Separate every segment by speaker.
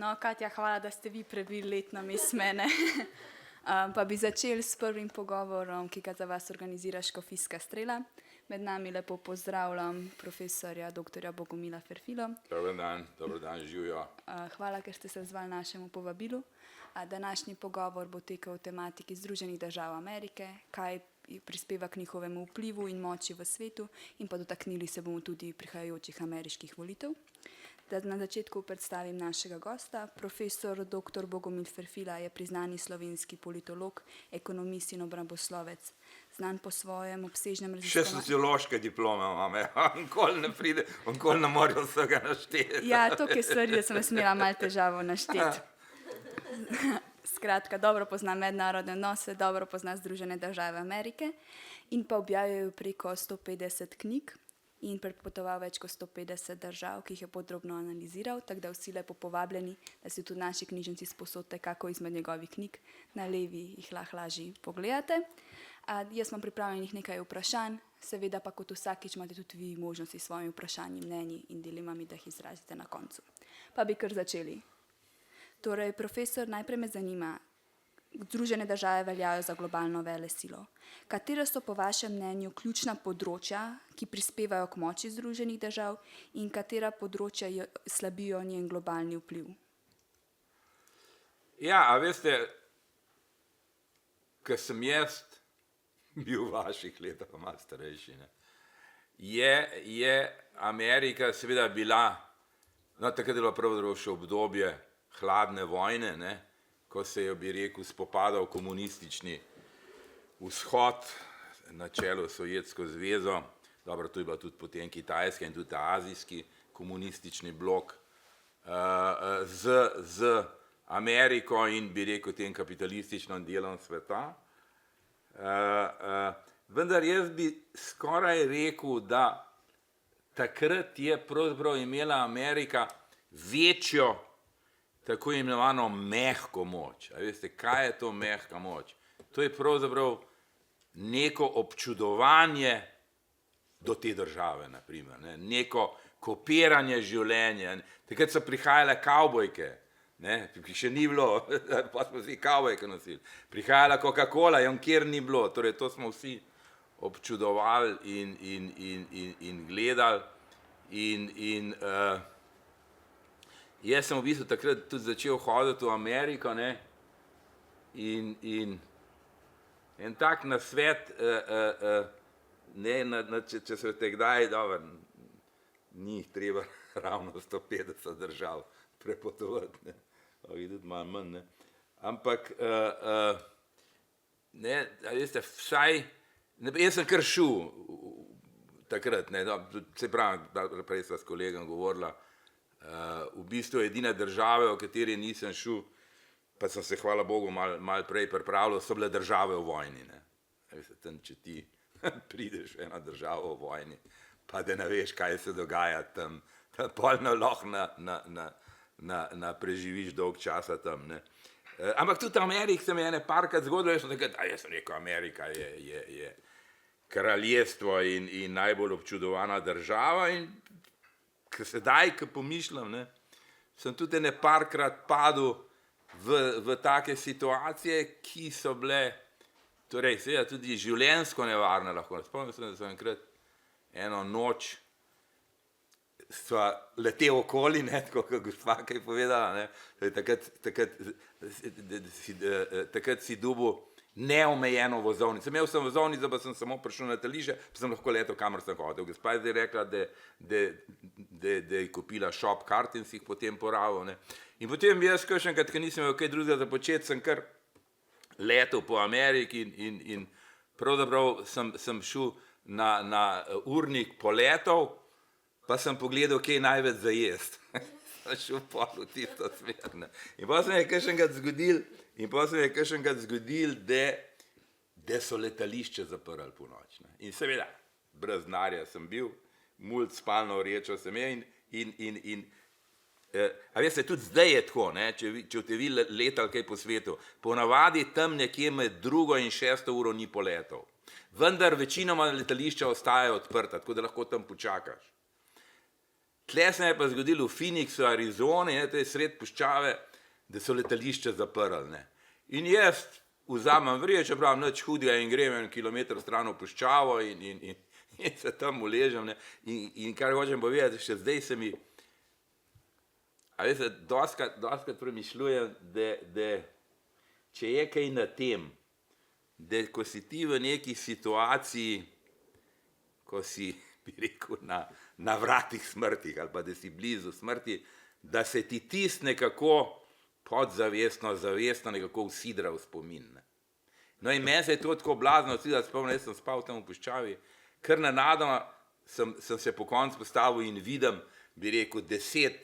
Speaker 1: No, Katja, hvala, da ste vi prebili let namesto mene. Pa bi začeli s prvim pogovorom, ki ga za vas organizira Škofijska Strela. Med nami lepo pozdravljam profesorja dr. Bogomila Ferfilo.
Speaker 2: Dober dan, živijo.
Speaker 1: Hvala, ker ste se odzvali našemu povabilu. Današnji pogovor bo tekel o tematiki Združenih držav Amerike, kaj prispeva k njihovemu vplivu in moči v svetu, in pa dotaknili se bomo tudi prihajajočih ameriških volitev. Da na začetku predstavim našega gosta. Profesor dr. Bogomil Ferfila je priznani slovenski politolog, ekonomist in obramboslovec, znan po svojem obsežnem raziskovanju.
Speaker 2: Še sociološke diplome imam, nikoli ne morajo vsega našteti.
Speaker 1: Ja, toliko je stvari, da sem imela malo težavo našteti. Skratka, dobro pozna mednarodne odnose, dobro pozna Združene države Amerike in pa objavil preko 150 knjig in prepotoval več kot 150 držav, ki jih je podrobno analiziral, tako da vsi lepo povabljeni, da si tudi naši knjižnici sposodite kako izmed njegovih knjig, na levi jih lahko lažje pogledate. Jaz imam pripravljenih nekaj vprašanj, seveda pa kot vsakič imate tudi vi možnosti s svojimi vprašanji, mnenji in dilemami, da jih izrazite na koncu. Pa bi kar začeli. Torej, profesor, najprej me zanima, Združene države veljajo za globalno velesilo. Katera so po vašem mnenju ključna področja, ki prispevajo k moči Združenih držav, in katera področja slabijo njen globalni vpliv?
Speaker 2: Ja, a veste, ko sem jaz bil v vaših letih, pa malo starejši, je Amerika seveda bila, takrat je bilo pravzaprav še obdobje hladne vojne, ko se je, bi rekel, spopadal komunistični vzhod na čelu s Sovjetsko zvezo, dobro, to je bila tudi potem Kitajska in tudi azijski komunistični blok, z Ameriko in, bi rekel, tem kapitalističnim delom sveta. Vendar jaz bi skoraj rekel, da takrat je pravzaprav imela Amerika večjo tako imenovano mehko moč. A veste, kaj je to mehka moč? To je pravzaprav neko občudovanje do te države, na primer, neko kopiranje življenja. Takrat so prihajale kavbojke, ki še ni bilo, pa smo vsi kavbojke nosili. Prihajala Coca-Cola, kjer ni bilo, torej to smo vsi občudovali in gledali. Jaz sem v bistvu takrat tudi začel hoditi v Ameriko, in en tak nasvet, če se te kdaj, dobro, ni jih treba ravno 150 držav prepotovati, videti malo manj, ampak, veste, vsaj, jaz sem kar šel takrat, se pravi, prej sva s kolegom govorila, v bistvu edina država, v kateri nisem šel, pa sem se, hvala Bogu, malo prej pripravljal, so bile države v vojni. Tam, če ti prideš v eno državo v vojni, pa da ne veš, kaj se dogaja tam, polno lahko na preživiš dolg časa tam. Ampak tudi Amerika se mi je parkrat zgodilo, jaz sem rekel, Amerika je kraljestvo in najbolj občudovana država, in sedaj, ko pomišljam, sem tudi parkrat padel v take situacije, ki so bile, torej seveda tudi življenjsko nevarne lahko. Spomnim se, da sem enkrat eno noč sva letel okoli, tako kot gospa kaj povedala, takrat si dobil neomejeno vozovnico. Imel sem vozovnico, pa sem samo prišel na letališče, pa sem lahko letel, kamor sem hotel. Gospa je zdaj rekla, da je kupila shop kart in si jih potem porabil. In potem jaz, kakšenkrat, ker nisem imel kaj drugega za početi, sem kar letel po Ameriki in pravzaprav sem šel na urnik poletov, pa sem pogledal, kje je največ za jesti. Sem šel pol v tisto smer. In pa se mi je kakšenkrat zgodil, da so letališče zaprli ponoč. In seveda, brez denarja sem bil, mulj spalno vrečo sem in a veste, tudi zdaj je tako, če te vi letali kaj po svetu, ponavadi tam nekje med 2. in 6. uro ni poletov. Vendar večinoma letališča ostajajo odprta, tako da lahko tam počakaš. Tle se je pa zgodilo v Phoenixu, Arizoni, to je sred puščave, da so letališče zaprli. Ne. In jaz vzamem vrije, čeprav nič hudega in grem en kilometer stran v puščavo in se tam uležem. Ne. In kar hočem povedati, še zdaj se mi, a veste, doskrat premišljujem, da če je kaj na tem, da ko si ti v neki situaciji, ko si, bi rekel, na vratih smrti ali pa da si blizu smrti, da se ti tisti nekako podzavestno, zavestno nekako usidra v spomin. Ne. No in meni se je to tako blazno usidra, spomnim, jaz sem spal tam v puščavi, kar nenadoma sem se po koncu postavil in vidim, bi rekel, 10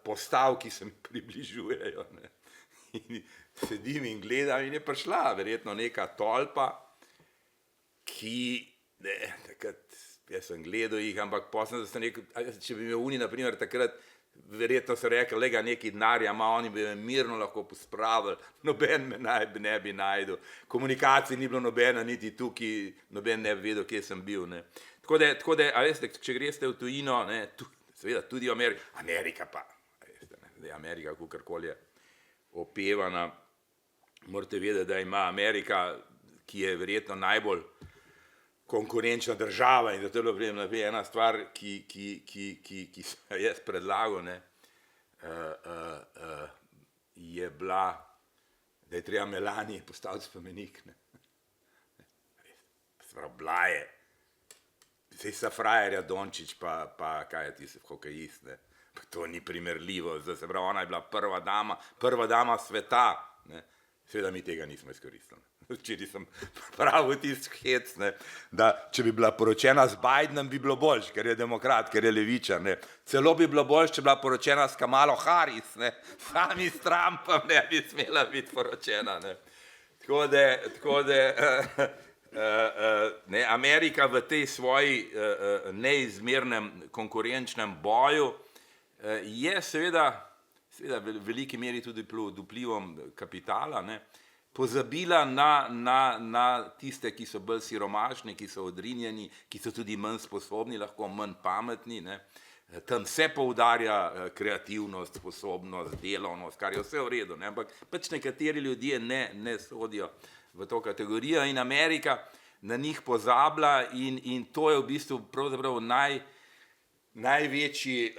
Speaker 2: postav, ki se mi približujejo. Ne. In sedim in gledam in je prišla verjetno neka tolpa, ki, ne, takrat, jaz sem gledal jih, ampak potem sem rekel, če bi me oni, na primer, takrat, verjetno so rekli, lega neki denarja ima, oni bi me mirno lahko pospravili, noben me ne bi najdel, komunikacij ni bilo nobena, niti tukaj, noben ne bi vedel, kje sem bil. Ne. Tako da, a veste, če greste v tujino, ne, seveda tudi v Amerika pa, a veste, ne, da je Amerika kakorkoli je opevana, morate vedeti, da ima Amerika, ki je verjetno najbolj konkurenčna država in zato je bila ena stvar, ki sem jaz predlagal, ne, je bila, da je treba Melanie postaviti spomenik. Ne. Bila je, saj sta frajerja Dončić pa kaj je tisti hokejist, ne. Pa to ni primerljivo, zdaj se pravi, ona je bila prva dama sveta, ne. Seveda mi tega nismo izkoristili. Včeraj sem pravil tisti hec, ne, da če bi bila poročena z Bidenom, bi bilo boljše, ker je demokrat, ker je levičar. Ne. Celo bi bilo boljše, če bi bila poročena s Kamalo Harris, ne. Sami s Trumpom ne bi smela biti poročena. Ne. Tako da ne, Amerika v tej svoji neizmernem konkurenčnem boju je seveda v veliki meri tudi pod vplivom kapitala, ne, pozabila na tiste, ki so bolj siromašni, ki so odrinjeni, ki so tudi manj sposobni, lahko manj pametni. Ne. Tam se poudarja kreativnost, sposobnost, delovnost, kar je vse v redu, ne, ampak pač nekateri ljudje ne sodijo v to kategorijo in Amerika na njih pozablja in to je v bistvu pravzaprav največji,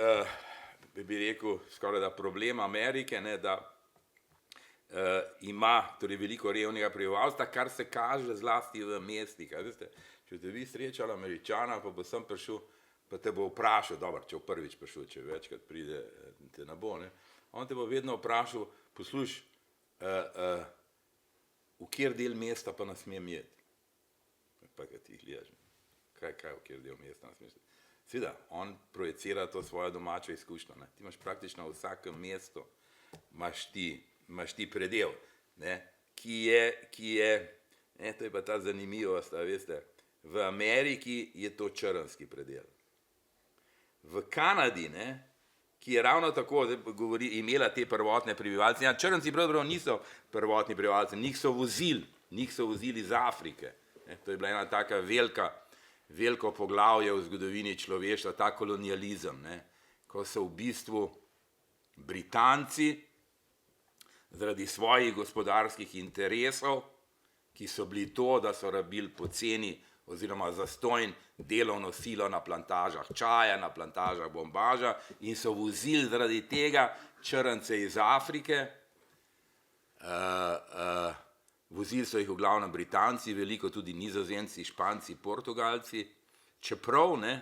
Speaker 2: bi rekel, skoraj da problem Amerike, ne, da ima torej veliko revnega prebivalstva, kar se kaže zlasti v mestih. Veste, če te vi srečali Američana, pa bo sem prišel, pa te bo vprašal, dobro, če v prvič prišel, če večkrat pride, te ne bo, ne, on te bo vedno vprašal, posluš, v kjer del mesta pa nas smem jeti? Pa ga ti gledaš, kaj v kjer del mesta nas smem jeti? Seveda, on projecira to svojo domačo izkušnjo. Ne. Ti imaš praktično v vsakem mestu, imaš ti predel, ne, ki je, ne, to je pa ta zanimivost, a veste, v Ameriki je to črnski predel. V Kanadi, ne, ki je ravno tako, imela te prvotne prebivalce, črnci pravzaprav niso prvotni prebivalci, njih so vozili iz Afrike. Ne, to je bila ena taka veliko poglavje v zgodovini človeštva, ta kolonializem, ne, ko so v bistvu Britanci zaradi svojih gospodarskih interesov, ki so bili to, da so rabili poceni oziroma zastonj delovno silo na plantažah čaja, na plantažah bombaža in so vozili zaradi tega črnce iz Afrike, vozili so jih v glavnem Britanci, veliko tudi Nizozemci, Španci, Portugalci, čeprav, ne,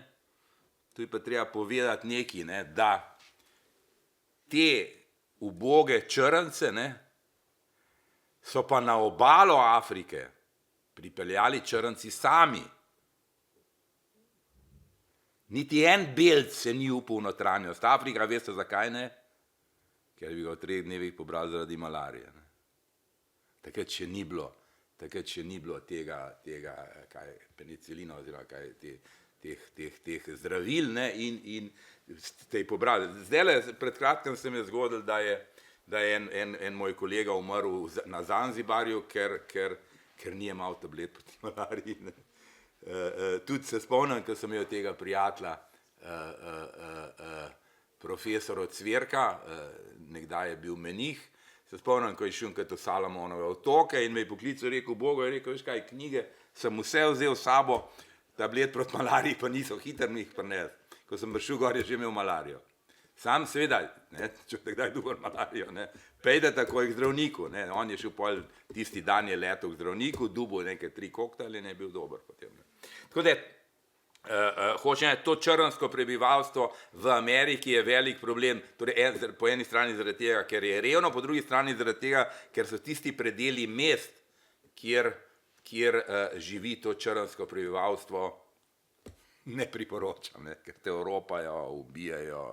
Speaker 2: tu je pa treba povedati nekaj, ne, da te uboge črnce, ne, so pa na obalo Afrike pripeljali črnci sami. Niti en belc se ni upal v notranjost Afrika, veste zakaj ne? Ker bi ga v 3 dnevih pobral zaradi malarije. Ne. Takrat še ni bilo tega kaj, penicilina oziroma kaj, teh zdravil, ne, in ste jih pobrali. Zdajle, pred kratkim se mi je zgodilo, da je en moj kolega umrl na Zanzibarju, ker ni imel tablet proti malariji. Tudi se spomnim, ko sem imel tega prijatelja, profesor od Cvirka, nekdaj je bil menih. Se spomnim, ko je šel enkrat v Salomonove otoke in me je poklical, rekel, Bogo, je rekel, veš kaj, knjige sem vse vzel s sabo, tablet proti malariji pa niso, hitro mi jih prinesel. Ko sem prišel gor, je že imel malarijo. Sam seveda, če kdaj dobil malarijo, pejde takoj k zdravniku. On je šel pol, tisti dan je letel k zdravniku, dobil nekaj 3 koktajle in je bil dober potem. Tako da, hočem, to črnsko prebivalstvo v Ameriki je velik problem, torej po eni strani zaradi tega, ker je revno, po drugi strani zaradi tega, ker so tisti predeli mest, kjer živi to črnsko prebivalstvo, ne priporočam, ker te Evropajo, ubijajo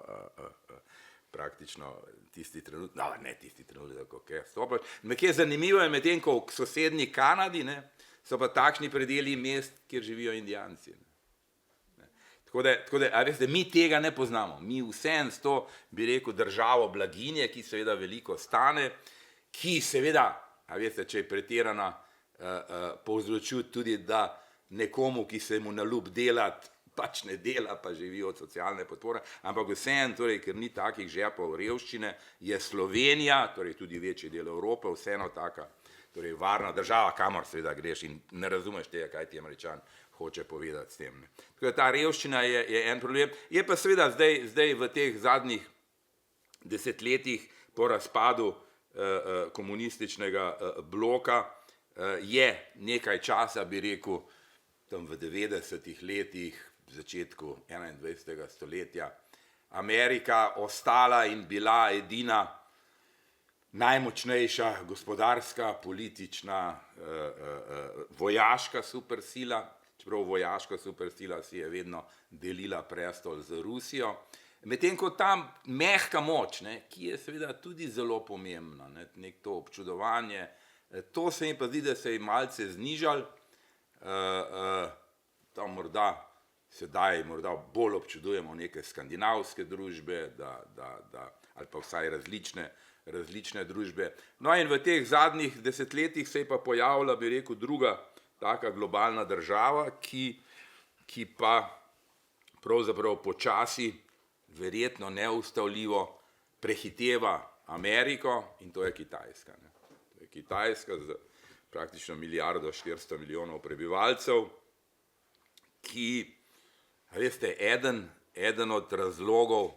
Speaker 2: praktično tisti trenutek, ne tisti trenutek, ko stopaš. Nekje zanimivo je medtem, ko v sosednji Kanadi so pa takšni predeli mest, kjer živijo Indijanci. Tako da, a veste, mi tega ne poznamo. Mi vsem s to, bi rekel, državo blaginje, ki seveda veliko stane, ki seveda, a veste, če je pretirana, povzročil tudi, da nekomu, ki se mu naljub delati, pač ne dela, pa živi od socialne podpore, ampak vsem, torej, ker ni takih žepov revščine, je Slovenija, torej tudi večji del Evrope, vseeno taka, torej varna država, kamor seveda greš in ne razumeš tega, kaj ti Američan hoče povedati s tem. Tako da ta revščina je en problem. Je pa seveda zdaj v teh zadnjih desetletjih po razpadu komunističnega bloka je nekaj časa, bi rekel, tam v 90-ih letih, v začetku 21. stoletja, Amerika ostala in bila edina najmočnejša gospodarska, politična, vojaška supersila, čeprav vojaška supersila si je vedno delila prestol z Rusijo. Medtem ko tam mehka moč, ki je seveda tudi zelo pomembna, nek to občudovanje, to se mi pa zdi, da se je malce znižal, tam morda sedaj bolj občudujemo neke skandinavske družbe, ali pa vsaj različne družbe. No in v teh zadnjih desetletjih se je pa pojavila, bi rekel, druga taka globalna država, ki pa pravzaprav počasi, verjetno neustavljivo prehiteva Ameriko in to je Kitajska. To je Kitajska z praktično 1,4 milijarde prebivalcev, ki, veste, eden od razlogov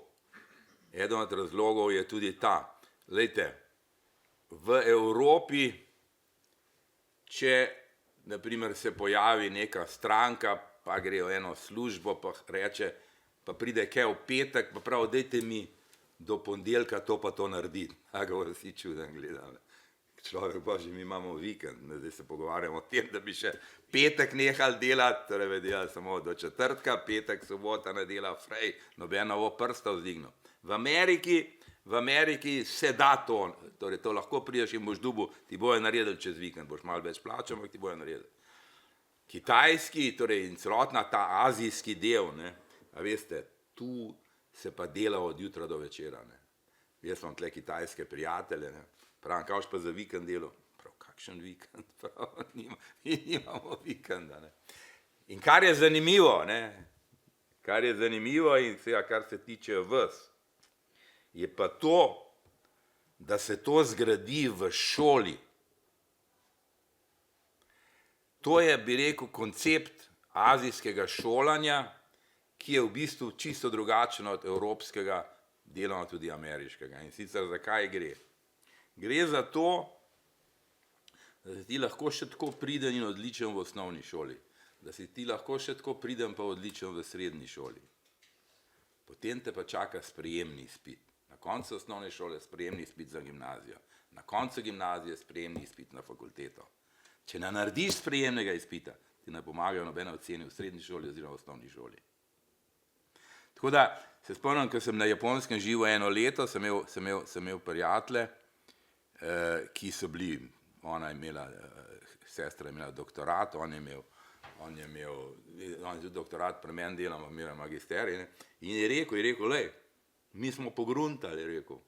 Speaker 2: je tudi ta. Glejte, v Evropi, če na primer se pojavi neka stranka, pa gre v eno službo, pa reče, pa pride kaj v petek, pa prav, dajte mi do ponedeljka to pa to narediti. A ga vsi čuden gledali. Človek božji, mi imamo vikend, zdaj se pogovarjamo o tem, da bi še petek nehali delati, torej bi delali samo do četrtka, petek, sobota, nedela, frej, noben novo prsta vzdignil. V Ameriki se da to, torej to lahko prideš in boš dobil, ti bojo naredili čez vikend, boš malo več plačal, ampak ti bojo naredili. Kitajski, torej in celotna ta azijski del, a veste, tu se pa dela od jutra do večera. Jaz imam tle kitajske prijatelje, pravim, kaj boš pa za vikend delal? Prav, kakšen vikend? Prav, nimamo vikenda. In kar je zanimivo, in vsega, kar se tiče vas, je pa to, da se to zgradi v šoli. To je, bi rekel, koncept azijskega šolanja, ki je v bistvu čisto drugačen od evropskega, deloma tudi ameriškega. In sicer zakaj gre? Gre za to, da si ti lahko še tako priden in odličen v osnovni šoli, da si ti lahko še tako priden pa odličen v srednji šoli. Potem te pa čaka sprejemni izpit. Na koncu osnovne šole sprejemni izpit za gimnazijo. Na koncu gimnazije sprejemni izpit na fakulteto. Če ne narediš sprejemnega izpita, ti ne pomagajo nobene ocene v srednji šoli oziroma v osnovni šoli. Tako da se spomnim, ko sem na Japonskem živel 1 leto, sem imel prijatelje, ki so bili, sestra je imela doktorat, on je imel doktorat, pri meni delam, imel magisterij, in je rekel, lej, mi smo pogruntali, je rekel,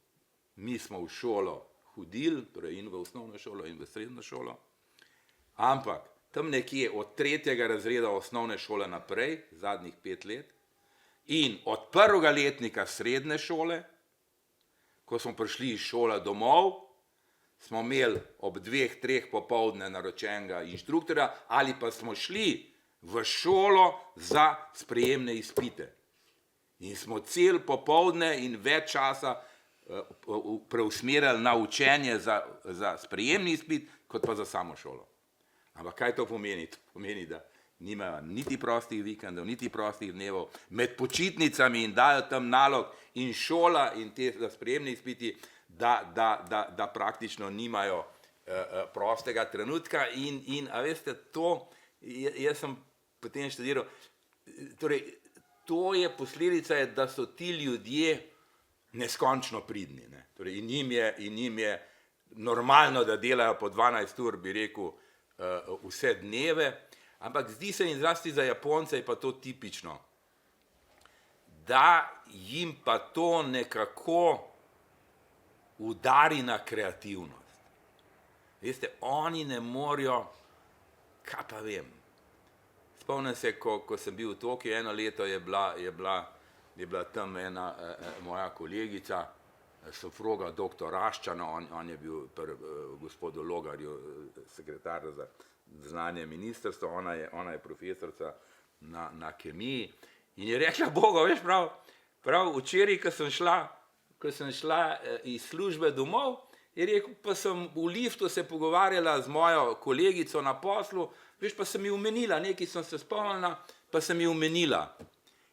Speaker 2: mi smo v šolo hodili, torej in v osnovno šolo in v srednjo šolo, ampak tam nekje od 3. razreda osnovne šole naprej, zadnjih 5 let, In od prvega letnika srednje šole, ko smo prišli iz šole domov, smo imeli ob 2-3 popoldne naročenega inštruktorja ali pa smo šli v šolo za sprejemne izpite. In smo cel popoldne in več časa preusmerjali na učenje za sprejemni izpit, kot pa za samo šolo. Ampak kaj to pomeni? To pomeni, da nimajo niti prostih vikendov, niti prostih dnevov, med počitnicami in dajo tam nalog in šola in te sprejemni izpiti, da praktično nimajo prostega trenutka in a veste, to, jaz sem potem študiral, torej, to je posledica, da so ti ljudje neskončno pridni, ne. Torej, in njim je normalno, da delajo po 12 ur, bi rekel, vse dneve, ampak zdi se in zlasti za Japonce je pa to tipično, da jim pa to nekako udari na kreativnost. Veste, oni ne morejo, kaj pa vem. Spomnim se, ko sem bil v Tokiu eno leto, je bila tam ena moja kolegica, soproga doktor Raščana, on je bil pri gospodu Logarju sekretar za znanje ministrstva, ona je profesorica na kemiji in je rekla, Boga, veš, prav včeraj, ko sem šla iz službe domov, je rekel, pa sem v liftu se pogovarjala z mojo kolegico na poslu, veš, pa sem ji omenila, nekaj sem se spomnila, pa sem ji omenila.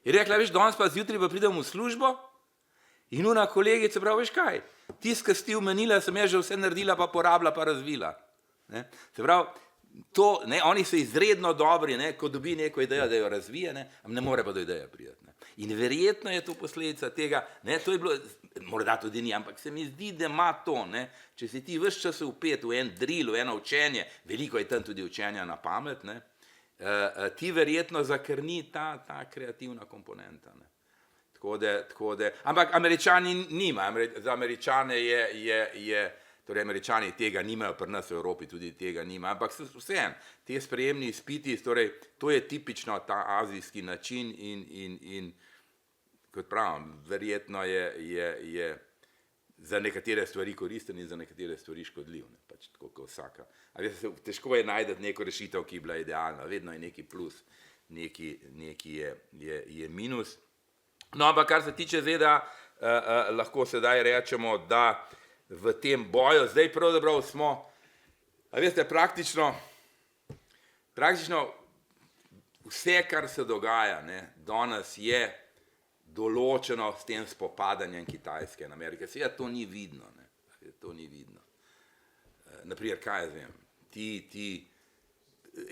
Speaker 2: Je rekla, veš, danes pa zjutraj pa pridem v službo in ona kolegica pravi, veš kaj, tisto, kar si ti omenila, sem jaz že vse naredila, pa porabila, pa razvila. Ne? Se pravi, to, ne, oni so izredno dobri, ne, ko dobi neko idejo, da jo razvije, ne more pa do ideje priti. Ne. In verjetno je to posledica tega, ne, to je bilo, morda tudi ni, ampak se mi zdi, da ima to, ne, če si ti ves čas vpet v en drill, v eno učenje, veliko je tam tudi učenja na pamet, ne, ti verjetno zakrni ta kreativna komponenta. Ne. Tako da, ampak Američani nima, za Američane torej Američani tega nimajo, pri nas v Evropi tudi tega nima, ampak vseeno, te sprejemni izpiti, torej, to je tipično ta azijski način in kot pravim, verjetno je za nekatere stvari koristen in za nekatere stvari škodljiv, ne, pač tako kot vsaka. Težko je najti neko rešitev, ki je bila idealna, vedno je neki plus, neki je minus. No, ampak kar se tiče ZDA, lahko sedaj rečemo, da v tem boju, zdaj pravzaprav smo, a veste, praktično vse, kar se dogaja, ne, danes je določeno s tem spopadanjem Kitajske in Amerike. Seveda to ni vidno, ne, to ni vidno. Naprimer, kaj jaz vem, ti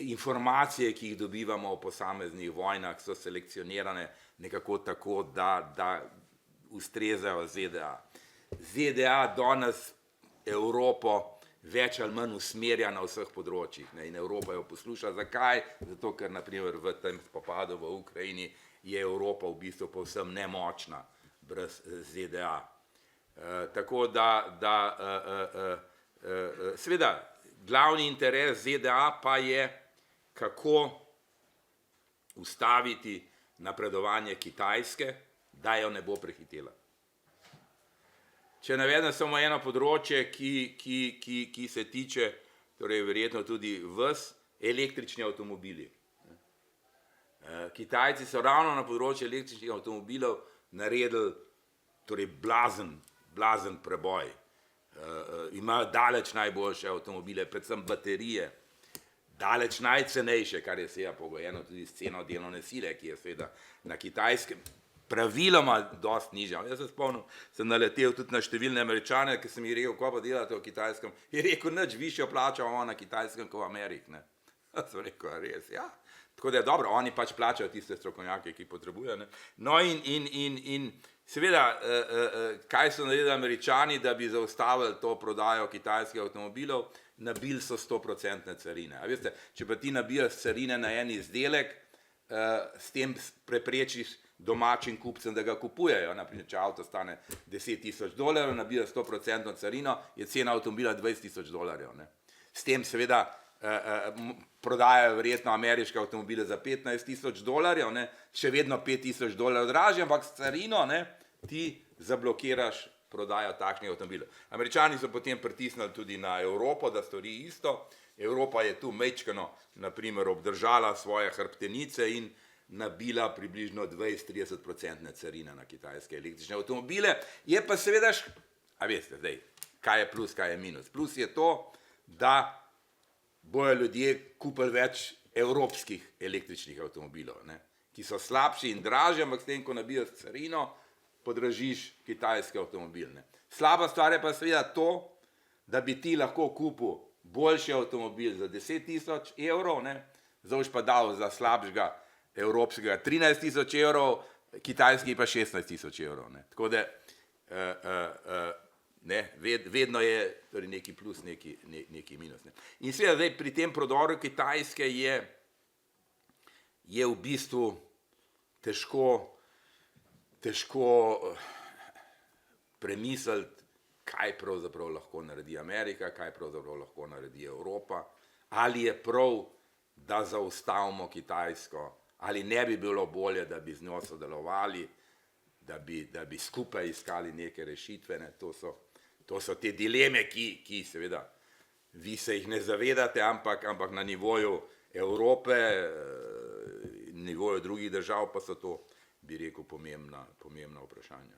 Speaker 2: informacije, ki jih dobivamo o posameznih vojnah, so selekcionirane nekako tako, da ustrezajo ZDA. ZDA danes Evropo več ali manj usmerja na vseh področjih, ne, in Evropa jo posluša. Zakaj? Zato, ker naprimer v tem spopadu v Ukrajini je Evropa v bistvu povsem nemočna brez ZDA. Tako da seveda, glavni interes ZDA pa je, kako ustaviti napredovanje Kitajske, da jo ne bo prehitela. Če navedem samo eno področje, ki se tiče, torej verjetno tudi vas, električni avtomobili. Kitajci so ravno na področju električnih avtomobilov naredili torej blazen preboj. Imajo daleč najboljše avtomobile, predvsem baterije, daleč najcenejše, kar je seveda pogojeno tudi s ceno delovne sile, ki je seveda na Kitajskem praviloma dosti nižja. Jaz se spomnim, sem naletel tudi na številne Američane, ki sem jih rekel, ko pa delate v Kitajskem, je rekel, nič višjo plačo imamo na Kitajskem kot v Ameriki. Sem rekel, res, ja. Tako da je dobro, oni pač plačajo tiste strokovnjake, ki potrebujejo. Ne. No in seveda, kaj so naredili Američani, da bi zaustavili to prodajo kitajskih avtomobilov, nabili so 100% carine. A veste, če pa ti nabijaš carine na en izdelek, s tem preprečiš domačim kupcem, da ga kupujejo. Naprimer, če avto stane $10,000, nabija 100% carino, je cena avtomobila $20,000. Ne. S tem seveda prodajajo verjetno ameriške avtomobile za $15,000, ne, še vedno $5,000 dražje, ampak s carino, ne, ti zablokiraš prodajo takšnih avtomobilov. Američani so potem pritisnili tudi na Evropo, da stori isto. Evropa je tu majčkeno, naprimer, obdržala svoje hrbtenice in nabila približno 20-30% carine na kitajske električne avtomobile. Je pa seveda, a veste zdaj, kaj je plus, kaj je minus. Plus je to, da bojo ljudje kupili več evropskih električnih avtomobilov, ne, ki so slabši in dražji, ampak s tem, ko nabijo s carino, podražiš kitajski avtomobil. Ne. Slaba stvar je pa seveda to, da bi ti lahko kupil boljši avtomobil za €10,000, ne, zdaj boš pa dal za slabšega evropskega €13,000, kitajski pa €16,000. Ne. Tako da ne, vedno je torej neki plus, neki minus. Ne. In seveda zdaj pri tem prodoru Kitajske je v bistvu težko premisliti, kaj pravzaprav lahko naredi Amerika, kaj pravzaprav lahko naredi Evropa, ali je prav, da zaustavimo Kitajsko, ali ne bi bilo bolje, da bi z njo sodelovali, da bi skupaj iskali neke rešitve. Ne. To so te dileme, ki seveda vi se jih ne zavedate, ampak na nivoju Evrope, nivoju drugih držav pa so to, bi rekel, pomembna vprašanja.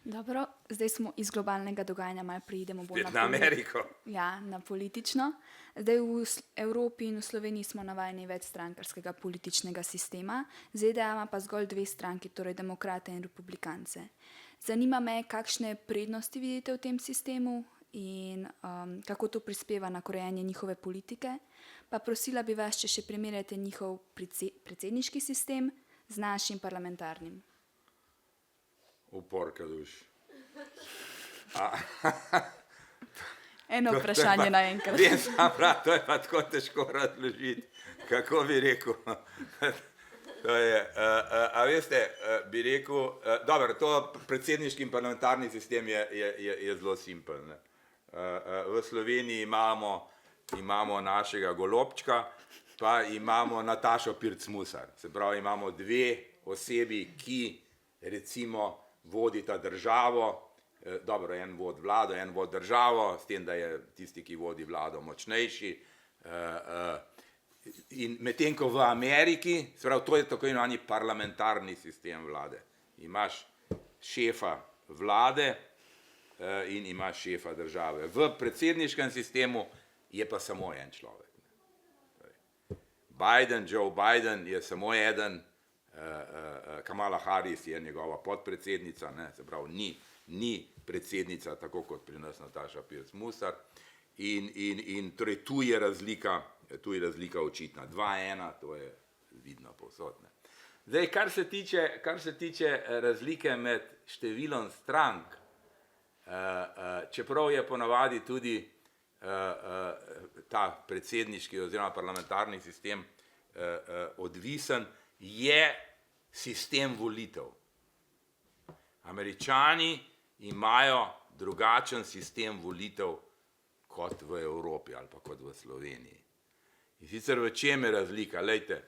Speaker 1: Dobro, zdaj smo iz globalnega dogajanja malo preidemo bolj
Speaker 2: na Ameriko.
Speaker 1: Ja, na politično. Zdaj v Evropi in v Sloveniji smo navajeni večstrankarskega političnega sistema, ZDA ima pa zgolj dve stranki, torej demokrate in republikance. Zanima me, kakšne prednosti vidite v tem sistemu in kako to prispeva na krojenje njihove politike. Pa prosila bi vas, če še primerjate njihov predsedniški sistem z našim parlamentarnim.
Speaker 2: Uporka duš.
Speaker 1: Eno vprašanje naenkrat.
Speaker 2: Vem, sam prav, to je pa tako težko razložiti. Kako bi rekel? To je, a veste, bi rekel, dobro, to predsedniški in parlamentarni sistem je zelo simpel. Ne. V Sloveniji imamo našega Golobčka, pa imamo Natašo Pirc Musar. Se pravi, imamo dve osebi, ki recimo vodita državo, dobro, en vodi vlado, en vodi državo, s tem, da je tisti, ki vodi vlado, močnejši. In medtem ko v Ameriki, se pravi, to je tako imenovani parlamentarni sistem vlade. Imaš šefa vlade in imaš šefa države. V predsedniškem sistemu je pa samo en človek. Joe Biden je samo eden, Kamala Harris je njegova podpredsednica, ne, se pravi, ni predsednica, tako kot pri nas Nataša Pirc Musar. In torej tu je razlika očitna. 2:1, to je vidno povsod. Ne. Zdaj, kar se tiče razlike med številom strank, čeprav je ponavadi tudi ta predsedniški oziroma parlamentarni sistem odvisen, je sistem volitev. Američani imajo drugačen sistem volitev kot v Evropi ali pa kot v Sloveniji. In sicer v čem je razlika? Lejte,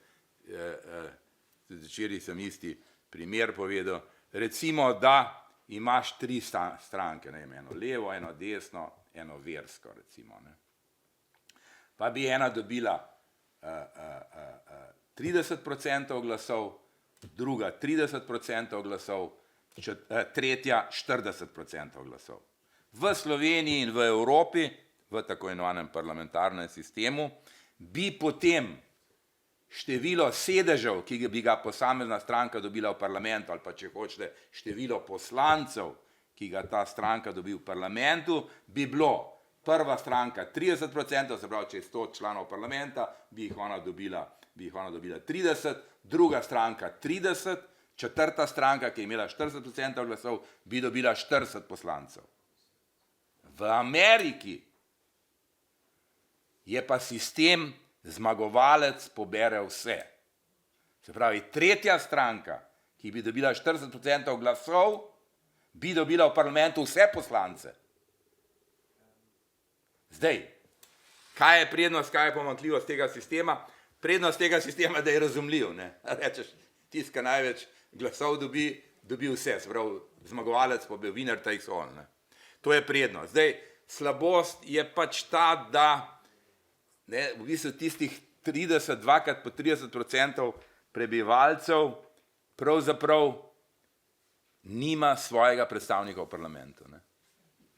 Speaker 2: včeraj sem isti primer povedal, recimo, da imaš 3 stranke, ne, eno levo, eno desno, eno versko, recimo. Ne. Pa bi ena dobila 30% glasov, druga 30% glasov, tretja 40% glasov. V Sloveniji in v Evropi, v tako imenovanem parlamentarnem sistemu, bi potem število sedežev, ki bi ga posamezna stranka dobila v parlamentu, ali pa če hočete število poslancev, ki ga ta stranka dobi v parlamentu, bi bilo prva stranka 30%, se pravi, če je 100 članov parlamenta, bi jih ona dobila 30, druga stranka 30, četrta stranka, ki je imela 40% glasov, bi dobila 40 poslancev. V Ameriki je pa sistem zmagovalec pobere vse. Se pravi, tretja stranka, ki bi dobila 40% glasov, bi dobila v parlamentu vse poslance. Zdaj, Kaj je prednost, kaj je pomanjkljivost tega sistema? Prednost tega sistema, da je razumljiv. Ne? Rečeš, tisti, ki največ glasov dobi vse, se pravi, zmagovalec pa bi winner takes all. Ne? To je prednost. Zdaj, slabost je pač ta, da ne, v bistvu tistih 30, dvakrat po 30% prebivalcev pravzaprav nima svojega predstavnika v parlamentu.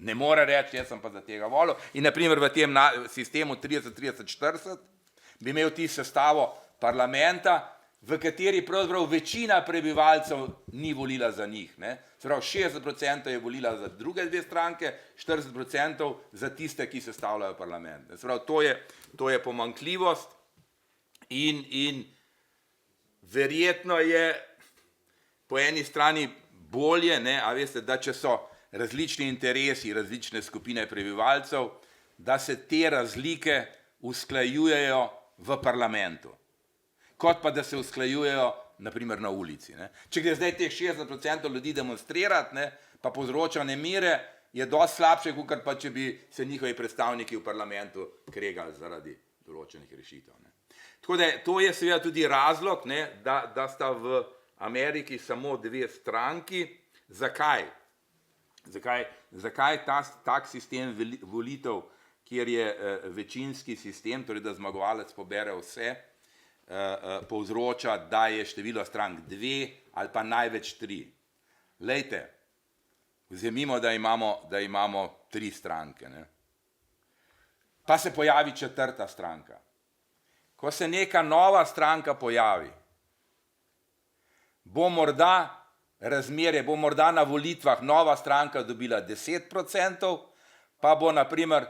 Speaker 2: Ne more reči, jaz sem pa za tega volil. In naprimer v tem sistemu 30-30-40 bi imel ti sestavo parlamenta, v kateri pravzaprav večina prebivalcev ni volila za njih. Ne? Se pravi, 60% je volila za druge dve stranke, 40% za tiste, ki sestavljajo parlament. Se pravi, to je pomanjkljivost in verjetno je po eni strani bolje, ne, a veste, da če so različni interesi, različne skupine prebivalcev, da se te razlike usklajujejo v parlamentu, kot pa da se usklajujejo naprimer na ulici. Ne. Če gre zdaj teh 60% ljudi demonstrirati, ne, pa povzroča nemire, je dosti slabše, kot pa če bi se njihovi predstavniki v parlamentu kregali zaradi določenih rešitev. Ne. Tako da to je seveda tudi razlog, ne, da sta v Ameriki samo dve stranki. Zakaj? Zakaj tak sistem volitev, kjer je večinski sistem, torej da zmagovalec pobere vse, povzroča, da je število strank 2 ali pa največ 3. Lejte, vzemimo, da imamo 3 stranke. Ne? Pa se pojavi 4. stranka. Ko se neka nova stranka pojavi, bo morda na volitvah nova stranka dobila 10%, pa bo naprimer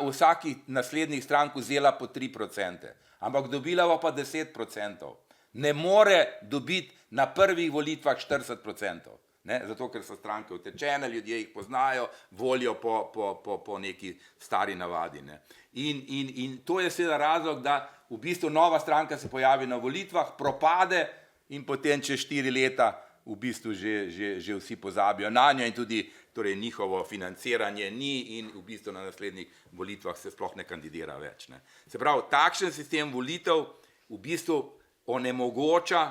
Speaker 2: vsaki naslednjih strank vzela po 3%, ampak dobila bo pa 10%. Ne more dobiti na prvih volitvah 40%, ne? Zato ker so stranke utečene, ljudje jih poznajo, volijo po neki stari navadi. Ne? In to je seveda razlog, da v bistvu nova stranka se pojavi na volitvah, propade in potem čez 4 leta v bistvu že vsi pozabijo na njo in tudi torej, njihovo financiranje ni in v bistvu na naslednjih volitvah se sploh ne kandidira več. Ne. Se pravi, takšen sistem volitev v bistvu onemogoča,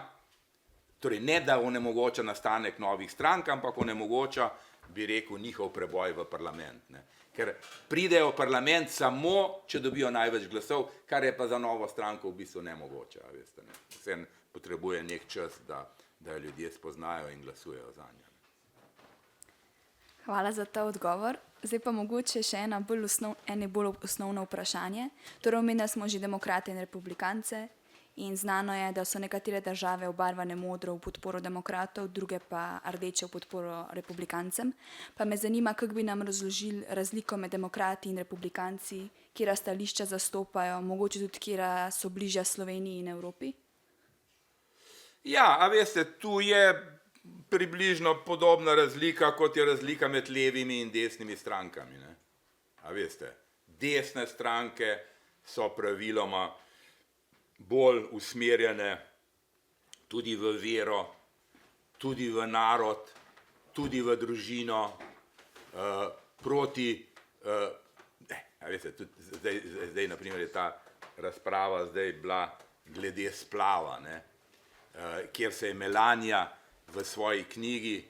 Speaker 2: torej ne da onemogoča nastanek novih strank, ampak onemogoča, bi rekel, njihov preboj v parlament. Ne. Ker pridejo v parlament samo, če dobijo največ glasov, kar je pa za novo stranko v bistvu nemogoče. Veste, ne. Vse potrebuje nek čas, da jo ljudje spoznajo in glasujejo za njo.
Speaker 1: Hvala za ta odgovor. Zdaj pa mogoče še eno bolj osnovno vprašanje. Torej omenili smo že demokrate in republikance in znano je, da so nekatere države obarvane modro v podporo demokratov, druge pa rdeče v podporo republikancem. Pa me zanima, kako bi nam razložili razliko med demokrati in republikanci, kjera stališča zastopajo, mogoče tudi kjera so bližja Sloveniji in Evropi?
Speaker 2: Ja, a veste, tu je približno podobna razlika, kot je razlika med levimi in desnimi strankami. Ne? A veste, desne stranke so praviloma bolj usmerjene tudi v vero, tudi v narod, tudi v družino, proti, a veste, tudi zdaj naprimer je ta razprava zdaj bila glede splava, ne? Kjer se je Melania v svoji knjigi,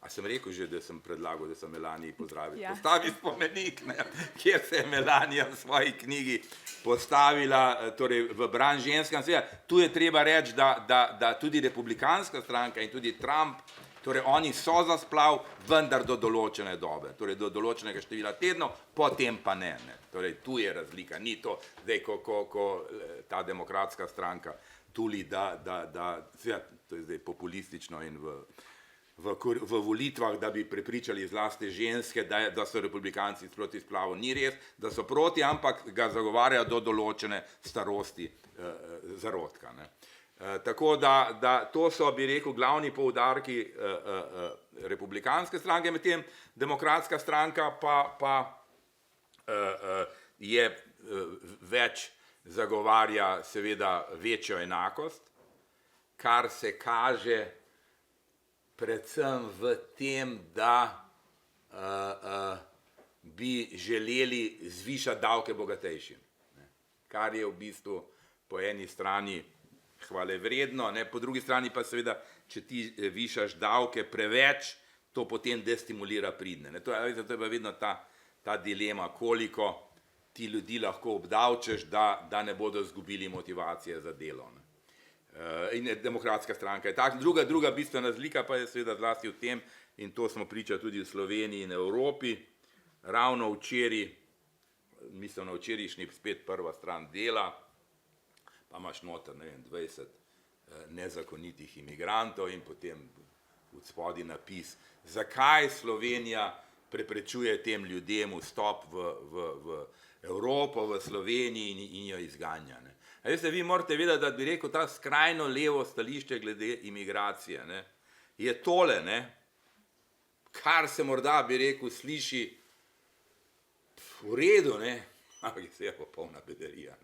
Speaker 2: a sem rekel že, da sem predlagal, da sem Melaniji pozdravil, postavi spomenik, ne? Kjer se je Melania v svoji knjigi postavila, torej v bran ženskam. Tu je treba reči, da tudi republikanska stranka in tudi Trump, torej oni so za splav, vendar do določene dobe, torej do določenega števila tednov, potem pa ne. Torej tu je razlika, ni to, zdaj, ko ta demokratska stranka tuli, to je zdaj populistično in v volitvah, da bi prepričali zlasti ženske, da so republikanci proti splavu. Ni res, da so proti, ampak ga zagovarjajo do določene starosti zarodka. Ne. Tako da to so, bi rekel, glavni poudarki republikanske stranke, medtem demokratska stranka pa je več zagovarja seveda večjo enakost, kar se kaže predvsem v tem, da bi želeli zvišati davke bogatejšim. Kar je v bistvu po eni strani hvalevredno, po drugi strani pa seveda, če ti višaš davke preveč, to potem destimulira pridne. To je pa vedno ta dilema, koliko ti ljudi lahko obdavčeš, da ne bodo izgubili motivacije za delo. In demokratska stranka je tak. Druga bistvena razlika pa je seveda zlasti v tem, in to smo priča tudi v Sloveniji in Evropi, ravno včeraj, mislim na včerajšnji spet prva stran Dela, pa imaš noter, 20 nezakonitih imigrantov in potem v spodaj napis, zakaj Slovenija preprečuje tem ljudem vstop v Evropo, v Sloveniji in jo izganja. Veste, vi morate vedeti, da bi rekel, ta skrajno levo stališče glede imigracije je tole, kar se morda bi rekel sliši v redu, ampak se je popolna bedarija.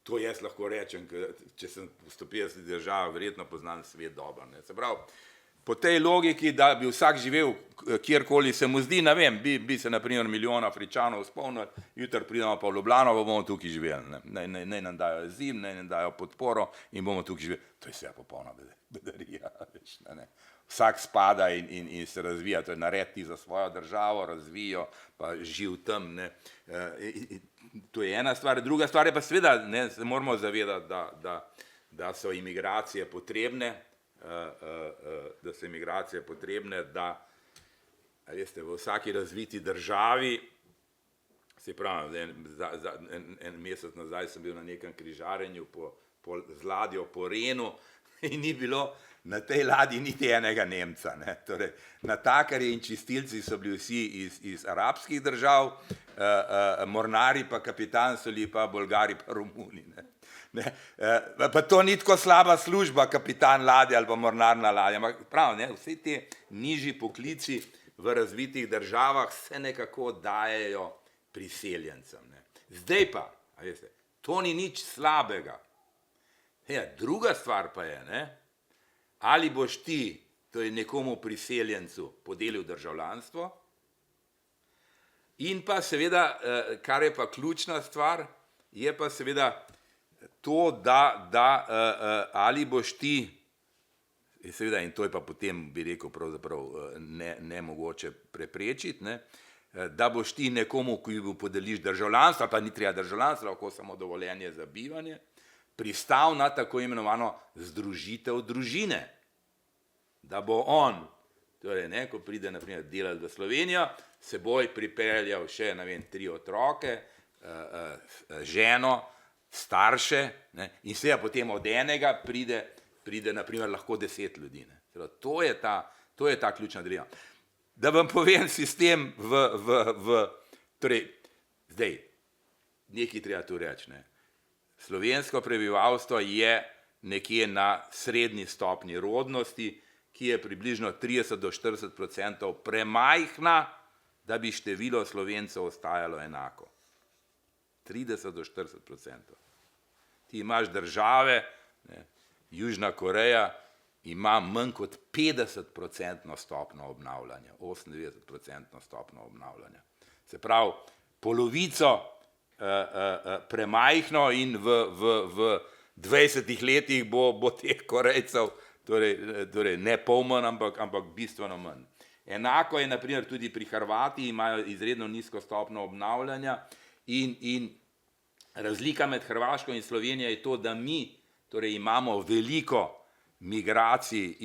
Speaker 2: To jaz lahko rečem, če sem v 150 državah, verjetno poznam svet dobro. Se pravi, po tej logiki, da bi vsak živel kjerkoli se mu zdi, ne vem, bi se na primer milijon Afričanov spomnili, jutri pridemo pa v Ljubljano, pa bomo tukaj živeli. Naj nam dajo azil, naj nam dajo podporo in bomo tukaj živeli. To je vse popolna bedarija. Vsak spada in se razvija, to je narediti za svojo državo, razvijo, pa živ tam. To je ena stvar. Druga stvar je pa seveda, se moramo zavedati, da so imigracije potrebne, da veste, v vsaki razviti državi, se pravi, en mesec nazaj sem bil na nekem križarjenju z ladjo po Renu in ni bilo na tej ladji niti enega Nemca. Torej, natakarji in čistilci so bili vsi iz arabskih držav, mornari pa kapitan so bili pa Bolgari pa Romuni. Pa to ni tako slaba služba, kapitan ladje ali pa mornarna ladja, ampak prav, vsi ti nižji poklici v razvitih državah se nekako dajejo priseljencem. Zdaj pa, veste, to ni nič slabega. Druga stvar pa je, ali boš ti, to je nekomu priseljencu, podelil državljanstvo, in pa seveda, kar je pa ključna stvar, je pa seveda to, da ali boš ti, seveda, in to je pa potem, bi rekel, pravzaprav nemogoče preprečiti, da boš ti nekomu, ki mu podeliš državljanstvo, pa ni treba državljanstvo, lahko samo dovoljenje za bivanje, pristal na tako imenovano združitev družine. Da bo on, torej, ko pride na primer delati v Slovenijo, seboj pripeljal še, 3 otroke, ženo, starše, in seveda potem od enega pride na primer lahko 10 ljudi. To je ta ključna dilema. Da vam povem sistem torej, zdaj, nekaj treba tu reči, slovensko prebivalstvo je nekje na srednji stopnji rodnosti, ki je približno 30 do 40% premajhna, da bi število Slovencev ostajalo enako. 30 do 40%. Ti imaš države, Južna Koreja ima manj kot 50% stopnjo obnavljanja, 98% stopnjo obnavljanja. Se pravi, polovico premajhno in v 20 letih bo teh Korejcev, torej ne pol manj, ampak bistveno manj. Enako je na primer tudi pri Hrvati, imajo izredno nizko stopnjo obnavljanja in razlika med Hrvaško in Slovenijo je to, da mi torej imamo veliko migracij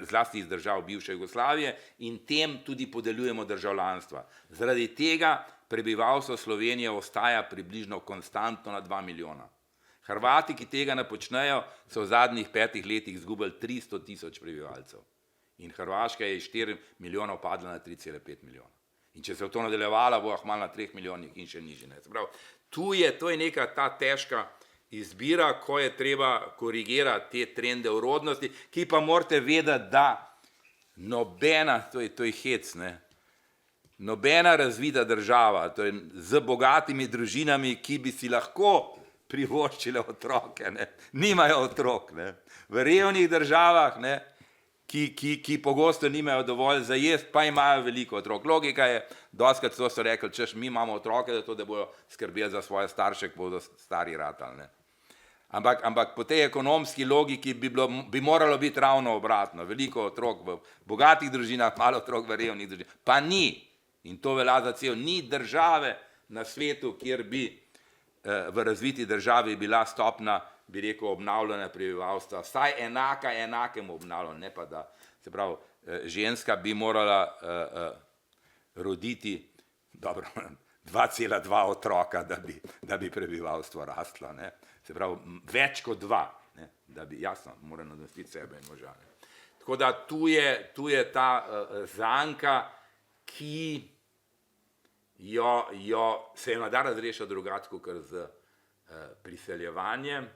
Speaker 2: zlasti iz držav bivše Jugoslavije in tem tudi podeljujemo državljanstva. Zaradi tega prebivalstvo Slovenije ostaja približno konstantno na 2 milijona. Hrvati, ki tega ne počnejo, so v zadnjih 5 letih izgubili 300 tisoč prebivalcev. In Hrvaška je iz 4 milijonov padla na 3,5 milijona. In če se bo to nadaljevala, bo malo na 3 milijonih in še nižje. To je neka ta težka izbira, ko je treba korigirati te trende v rodnosti, ki pa morate vedeti, da nobena, to je hec, nobena razvita država, z bogatimi družinami, ki bi si lahko privoščile otroke, nimajo otrok. V revnih državah ki pogosto nimajo dovolj za jesti, pa imajo veliko otrok. Logika je, dostakrat so rekli, češ, mi imamo otroke, da bodo skrbeli za svoje starše, ko bodo stari ratali. Ne. Ampak po tej ekonomski logiki bi moralo biti ravno obratno. Veliko otrok v bogatih družinah, malo otrok v revnih družinah. Pa ni. In to velja za cel. Ni države na svetu, kjer bi v razviti državi bila stopna, bi rekel, obnavljanja prebivalstva. Vsaj enakemu obnavljanju. Ne pa da, se pravi, ženska bi morala roditi, dobro, 2,2 otroka, da bi prebivalstvo rastlo. Ne. Se pravi, več kot 2, ne, da bi, jasno, mora nadomestiti sebe in moža. Ne. Tako da tu je ta zanka, ki se jo da razrešiti drugače kot z priseljevanjem,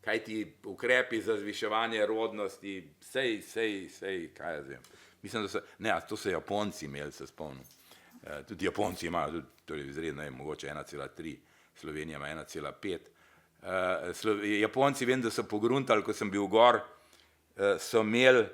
Speaker 2: kaj ti ukrepi za zviševanje rodnosti, sej, kaj jaz vem. Mislim, to so Japonci imeli, se spomnim. Tudi Japonci imajo, torej izredno je mogoče 1,3, Slovenija ima 1,5. Japonci vem, da so pogruntali, ko sem bil gor, so imeli,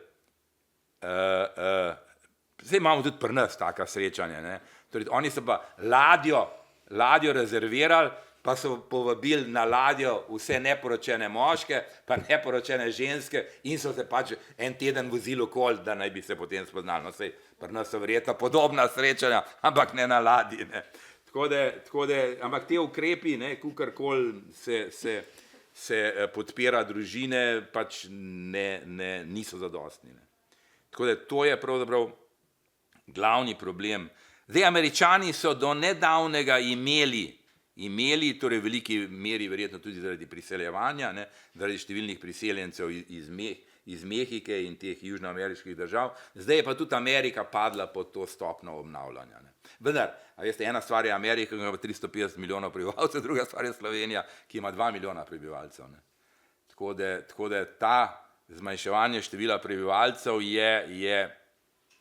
Speaker 2: zdaj imamo tudi pri nas taka srečanja, ne. Torej, oni so pa ladjo rezervirali, pa so povabili na ladjo vse neporočene moške, pa neporočene ženske in so se pač en teden vozili okoli, da naj bi se potem spoznali. No, sej, pri nas so verjetno podobna srečanja, ampak ne na ladji. Ne. Tako da, ampak te ukrepi, kakorkoli se podpira družine, pač niso zadostni. Ne. Tako da to je pravzaprav glavni problem. Zdaj, Američani so do nedavnega imeli, torej v veliki meri verjetno tudi zaradi priseljevanja, ne, zaradi številnih priseljencev iz Mehike in teh južnoameriških držav, zdaj je pa tudi Amerika padla pod to stopno obnavljanja. Ne. Vendar, a veste, ena stvar je Amerika, ki ima 350 milijonov prebivalcev, druga stvar je Slovenija, ki ima 2 milijona prebivalcev. Ne. Tako da ta zmanjševanje števila prebivalcev je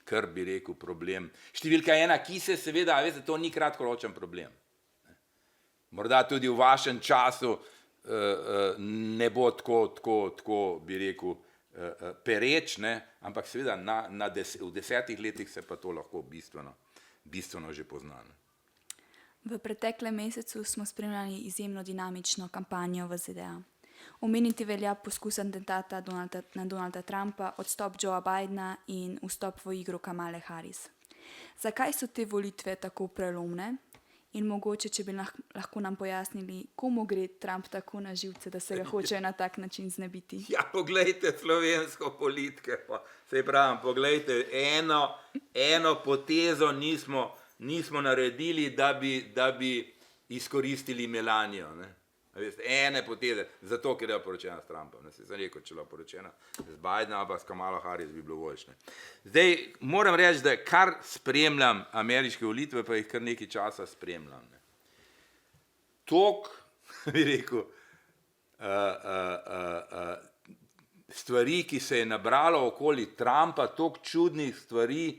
Speaker 2: kar bi rekel problem. Številka 1, ki se seveda, a veste, to ni kratkoročen problem. Morda tudi v vašem času ne bo tako bi rekel, pereč, ne? Ampak seveda v 10 letih se pa to lahko bistveno že pozna. Ne?
Speaker 1: V preteklem mesecu smo spremljali izjemno dinamično kampanjo v ZDA. Omeniti velja poskus atentata na Donalda Trumpa, odstop Joea Bidna in vstop v igro Kamale Harris. Zakaj so te volitve tako prelomne? In mogoče, če bi lahko nam pojasnili, komu gre Trump tako na živce, da se ga hočejo na tak način znebiti?
Speaker 2: Ja, poglejte slovensko politike, saj pravim, poglejte, eno potezo nismo naredili, da bi izkoristili Melanijo. Ne? Veste, ene poteze, zato ker je poročena s Trumpom. Ne? Se sem rekel, če je poročena z Bidenom, pa s Kamalo Harris bi bilo boljše. Zdaj, moram reči, da kar spremljam ameriške volitve, pa jih kar nekaj časa spremljam. Ne? Tok, bi rekel, stvari, ki se je nabralo okoli Trumpa, tok čudnih stvari,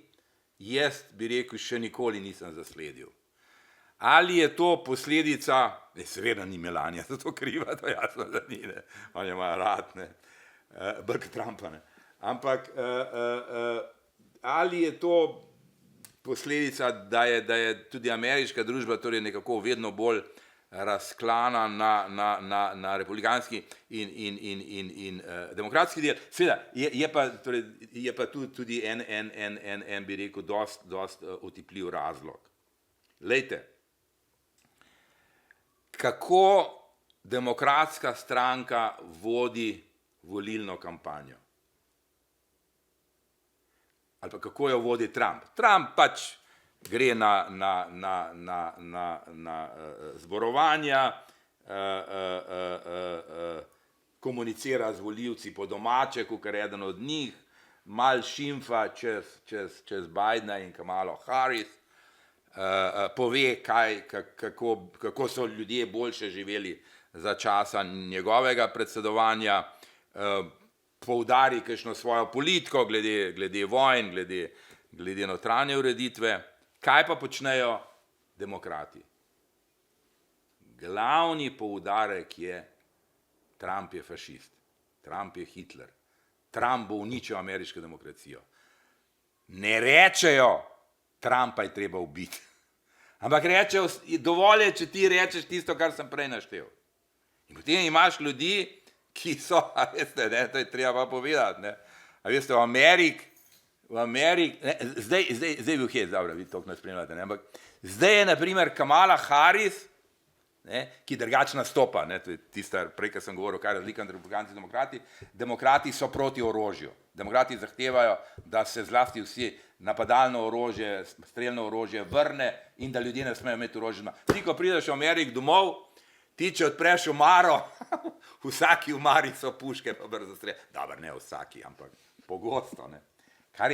Speaker 2: jaz, bi rekel, še nikoli nisem zasledil. Ali je to posledica, seveda ni Melania za to kriva, to jasno, da ni, ne. On je ima rad, ne, brk Trumpa, ne. Ampak ali je to posledica, da je tudi ameriška družba torej nekako vedno bolj razklana na republikanski in demokratski del. Seveda, je pa tudi en bi rekel, dost otipljiv razlog. Glejte, kako demokratska stranka vodi volilno kampanjo? Ali pa kako jo vodi Trump? Trump pač gre na zborovanja, komunicira z volivci po domače, kakor eden od njih, mal šimfa čez Bidna in Kamalo Harris, pove, kako so ljudje boljše živeli za časa njegovega predsedovanja, poudari kakšno svojo politiko glede vojn, glede notranje ureditve. Kaj pa počnejo demokrati? Glavni poudarek je, Trump je fašist, Trump je Hitler, Trump bo uničil ameriško demokracijo. Ne rečejo, Trumpa je treba ubiti. Ampak rečejo, dovolj je, če ti rečeš tisto, kar sem prej naštel. In potem imaš ljudi, ki so, a veste, ne, to je treba pa povedati, ne. A veste, v Ameriki, zdaj je bil hec, dobro, vi toliko nas spremljate, ne, ampak zdaj je, na primer, Kamala Harris, ne, ki drugače nastopa, ne, to je tista, prej, ko sem govoril, kaj je razlika med republikanci in demokrati, demokrati so proti orožju. Demokrati zahtevajo, da se zlasti vsi napadalno orožje, streljno orožje vrne in da ljudje ne smejo imeti orožja. Ti, ko prideš v Ameriki domov, ti, če odpreš omaro, vsaki omari so puške, pa brzo streljajo. Dobro, ne vsaki, ampak pogosto, ne. Kar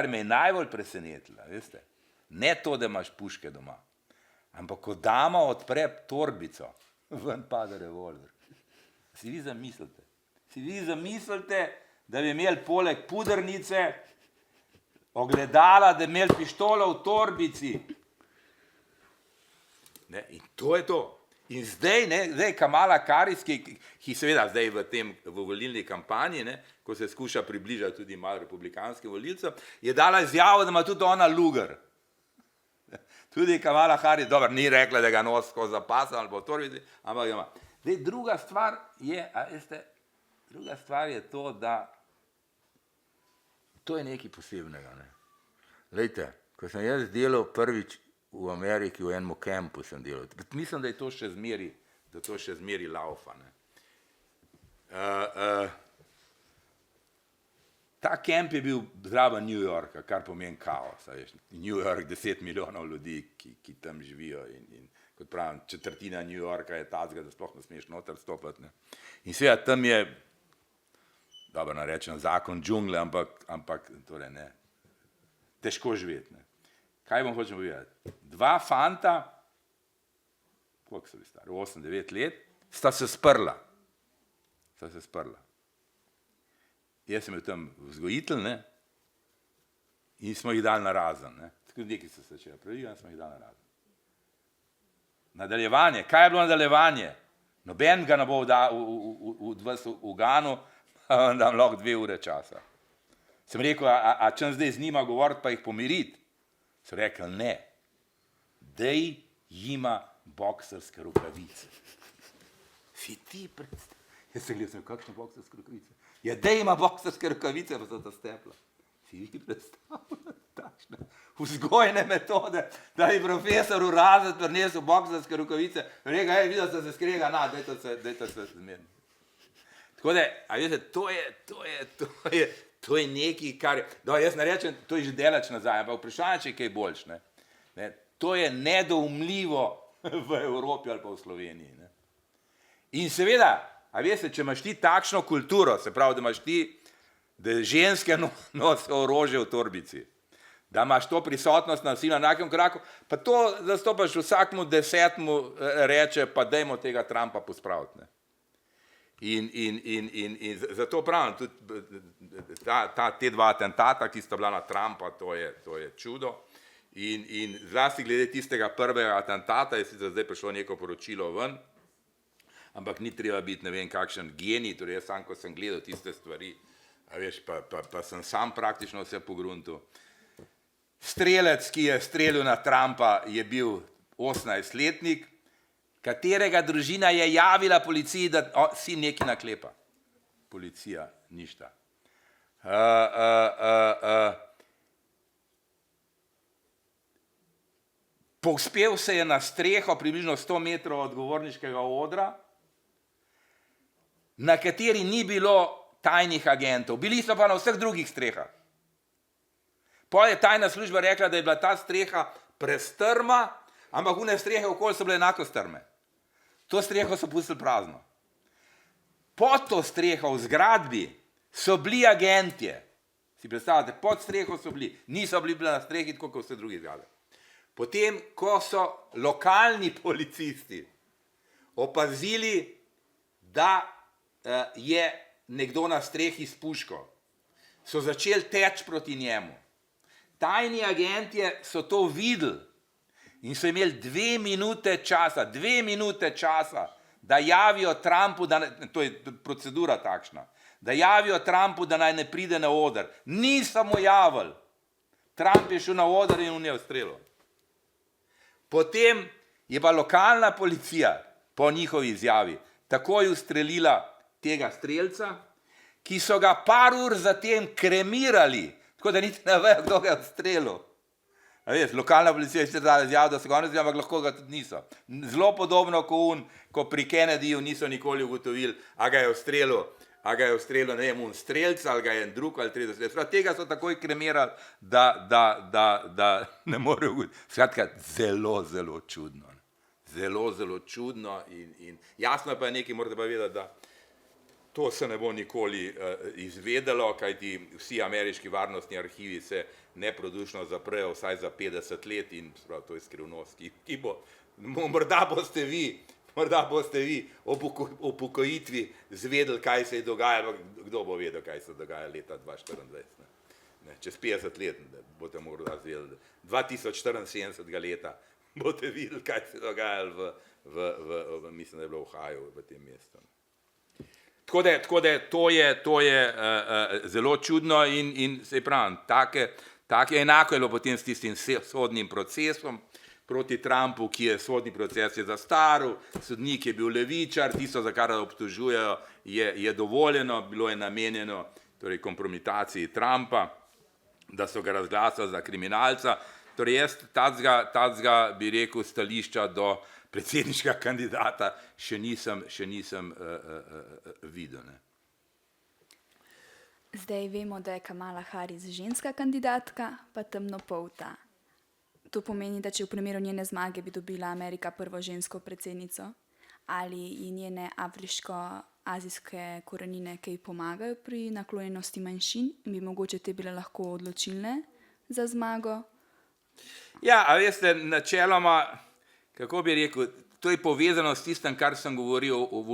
Speaker 2: me je najbolj presenetilo, veste, ne to, da imaš puške doma, ampak ko dama odpre torbico, ven pade revolver. Si vi zamislite, da bi imeli poleg pudrnice, ogledala, da bi imeli pištolo v torbici. Ne, in to je to. In zdaj Kamala Harris, ki seveda zdaj v volilni kampanji, ne, ko se skuša približati tudi malo republikanskim volilcem, je dala izjavo, da ima tudi ona luger. Tudi Kamala Harris, dobro, ni rekla, da ga nosi skozi zapas ali po torbici, ampak ga ima. Zdaj, druga stvar je to, da to je nekaj posebnega. Ne. Glejte, ko sem jaz delal prvič v Ameriki, v enem kampu sem delal, mislim, da je to še zmeri laufa. Ne. Ta kamp je bil zraven New Yorka, kar pomeni kaos. New York, 10 milijonov ljudi, ki tam živijo in kot pravim, četrtina New Yorka je tazga, da sploh ne smeš noter stopati. Ne. In seveda tam je, dobro narečem, zakon džungle, ampak torej ne, težko živeti. Ne. Kaj vam hočem povedati? Dva fanta, koliko so bili stari, 8-9 let, sta se sprla. Jaz sem bil tam vzgojitelj, ne, in smo jih dali narazen. Ne. Tako neki so se začeli predigati, smo jih dali narazen. Nadaljevanje. Kaj je bilo nadaljevanje? Noben ga ne bo uganil, pa vam dam lahko 2 ure časa. Sem rekel, a čem zdaj z njima govoriti, pa jih pomiriti? So rekli, ne, daj jima boksarske rokavice. Si ti predstavljaj. Jaz sem gledal, kakšne boksarske rokavice? Ja, daj ima boksarske rokavice, pa so ta stepla. Si vi predstavljaj takšne vzgojne metode, da bi profesor v razred prinesel boksarske rokavice, rekel, hej, videl sem se skrega, na, dajte se zmerno. Tako da, a veste, to je nekaj, kar je, da jaz ne rečem, to je že delač nazaj, ampak vprašanje, če je kaj boljš, ne. To je nedoumljivo v Evropi ali pa v Sloveniji, ne. In seveda, a veste, če imaš ti takšno kulturo, se pravi, da imaš ti, da ženske nosijo orožje v torbici, da imaš to prisotnost nasilja na enakem koraku, pa to zastopaš vsakmu 10. reče, pa dajmo tega Trumpa pospraviti, ne. In zato pravim, tudi te 2 atentata, ki sta bila na Trumpa, to je čudo. In zlasti glede tistega prvega atentata, je sicer zdaj prišlo neko poročilo ven, ampak ni treba biti ne vem kakšen genij, torej jaz sam, ko sem gledal tiste stvari, a veš, pa sem sam praktično vse pogruntil. Strelec, ki je streljal na Trumpa, je bil 18-letnik, katerega družina je javila policiji, da sin nekaj naklepa. Policija ništa. Povzpel se je na streho približno 100 metrov od govorniškega odra, na kateri ni bilo tajnih agentov. Bili so pa na vseh drugih strehah. Potem je tajna služba rekla, da je bila ta streha prestrma, ampak one strehe okoli so bile enako strme. To streho so pustili prazno. Pod to streho v zgradbi so bili agentje. Si predstavljate, pod streho so bili. Niso bili na strehi, tako kot vse drugi zgradbe. Potem, ko so lokalni policisti opazili, da je nekdo na strehi s puško, so začeli teči proti njemu. Tajni agentje so to videli in so imeli 2 minute časa, da javijo Trumpu, to je procedura takšna, da javijo Trumpu, da naj ne pride na oder. Niso mu javili. Trump je šel na oder in on je ustrelil. Potem je pa lokalna policija, po njihovi izjavi, takoj ustrelila tega strelca, ki so ga par ur zatem kremirali, tako da niti ne vejo, kdo ga je ustrelil. Lokalna policija je dala izjavo, da so ga ampak lahko ga tudi niso. Zelo podobno ko pri Kennedyju niso nikoli ugotovili, a ga je ustrelil, ne vem, strelc ali ga je drug ali tretji strelc. Tega so takoj kremirali, da ne morejo ugotoviti. Skratka, zelo, zelo čudno. Zelo, zelo čudno in jasno pa je nekaj, morate pa vedeti, da to se ne bo nikoli izvedelo, kajti vsi ameriški varnostni arhivi se neprodušno zaprejo vsaj za 50 let in to je skrivnost, ki bo, morda boste vi ob upokojitvi zvedeli, kaj se je dogajalo, kdo bo vedel, kaj se dogaja leta 2024. Čez 50 let boste morda zvedeli, 2074 leta boste videli, kaj se je dogajalo mislim, da je bilo v Ohaju, v tem mestu. Tako da to je zelo čudno in se pravim, take enako je bilo potem s tistim sodnim procesom proti Trumpu, ki je sodni proces je zastaril, sodnik je bil levičar, tisto, za kar obtožujejo, je dovoljeno, bilo je namenjeno torej kompromitaciji Trumpa, da so ga razglasili za kriminalca. Torej jaz tacga bi rekel stališča do predsedniškega kandidata še nisem videl. Ne.
Speaker 1: Zdaj vemo, da je Kamala Harris ženska kandidatka, pa temnopolta. To pomeni, da če v primeru njene zmage bi dobila Amerika prvo žensko predsednico, ali njene afriško-azijske korenine, ki ji pomagajo pri naklonjenosti manjšin, bi mogoče te bile lahko odločilne za zmago?
Speaker 2: Ja, a veste, načeloma, kako bi rekel, to je povezano s tistem, kar sem govoril o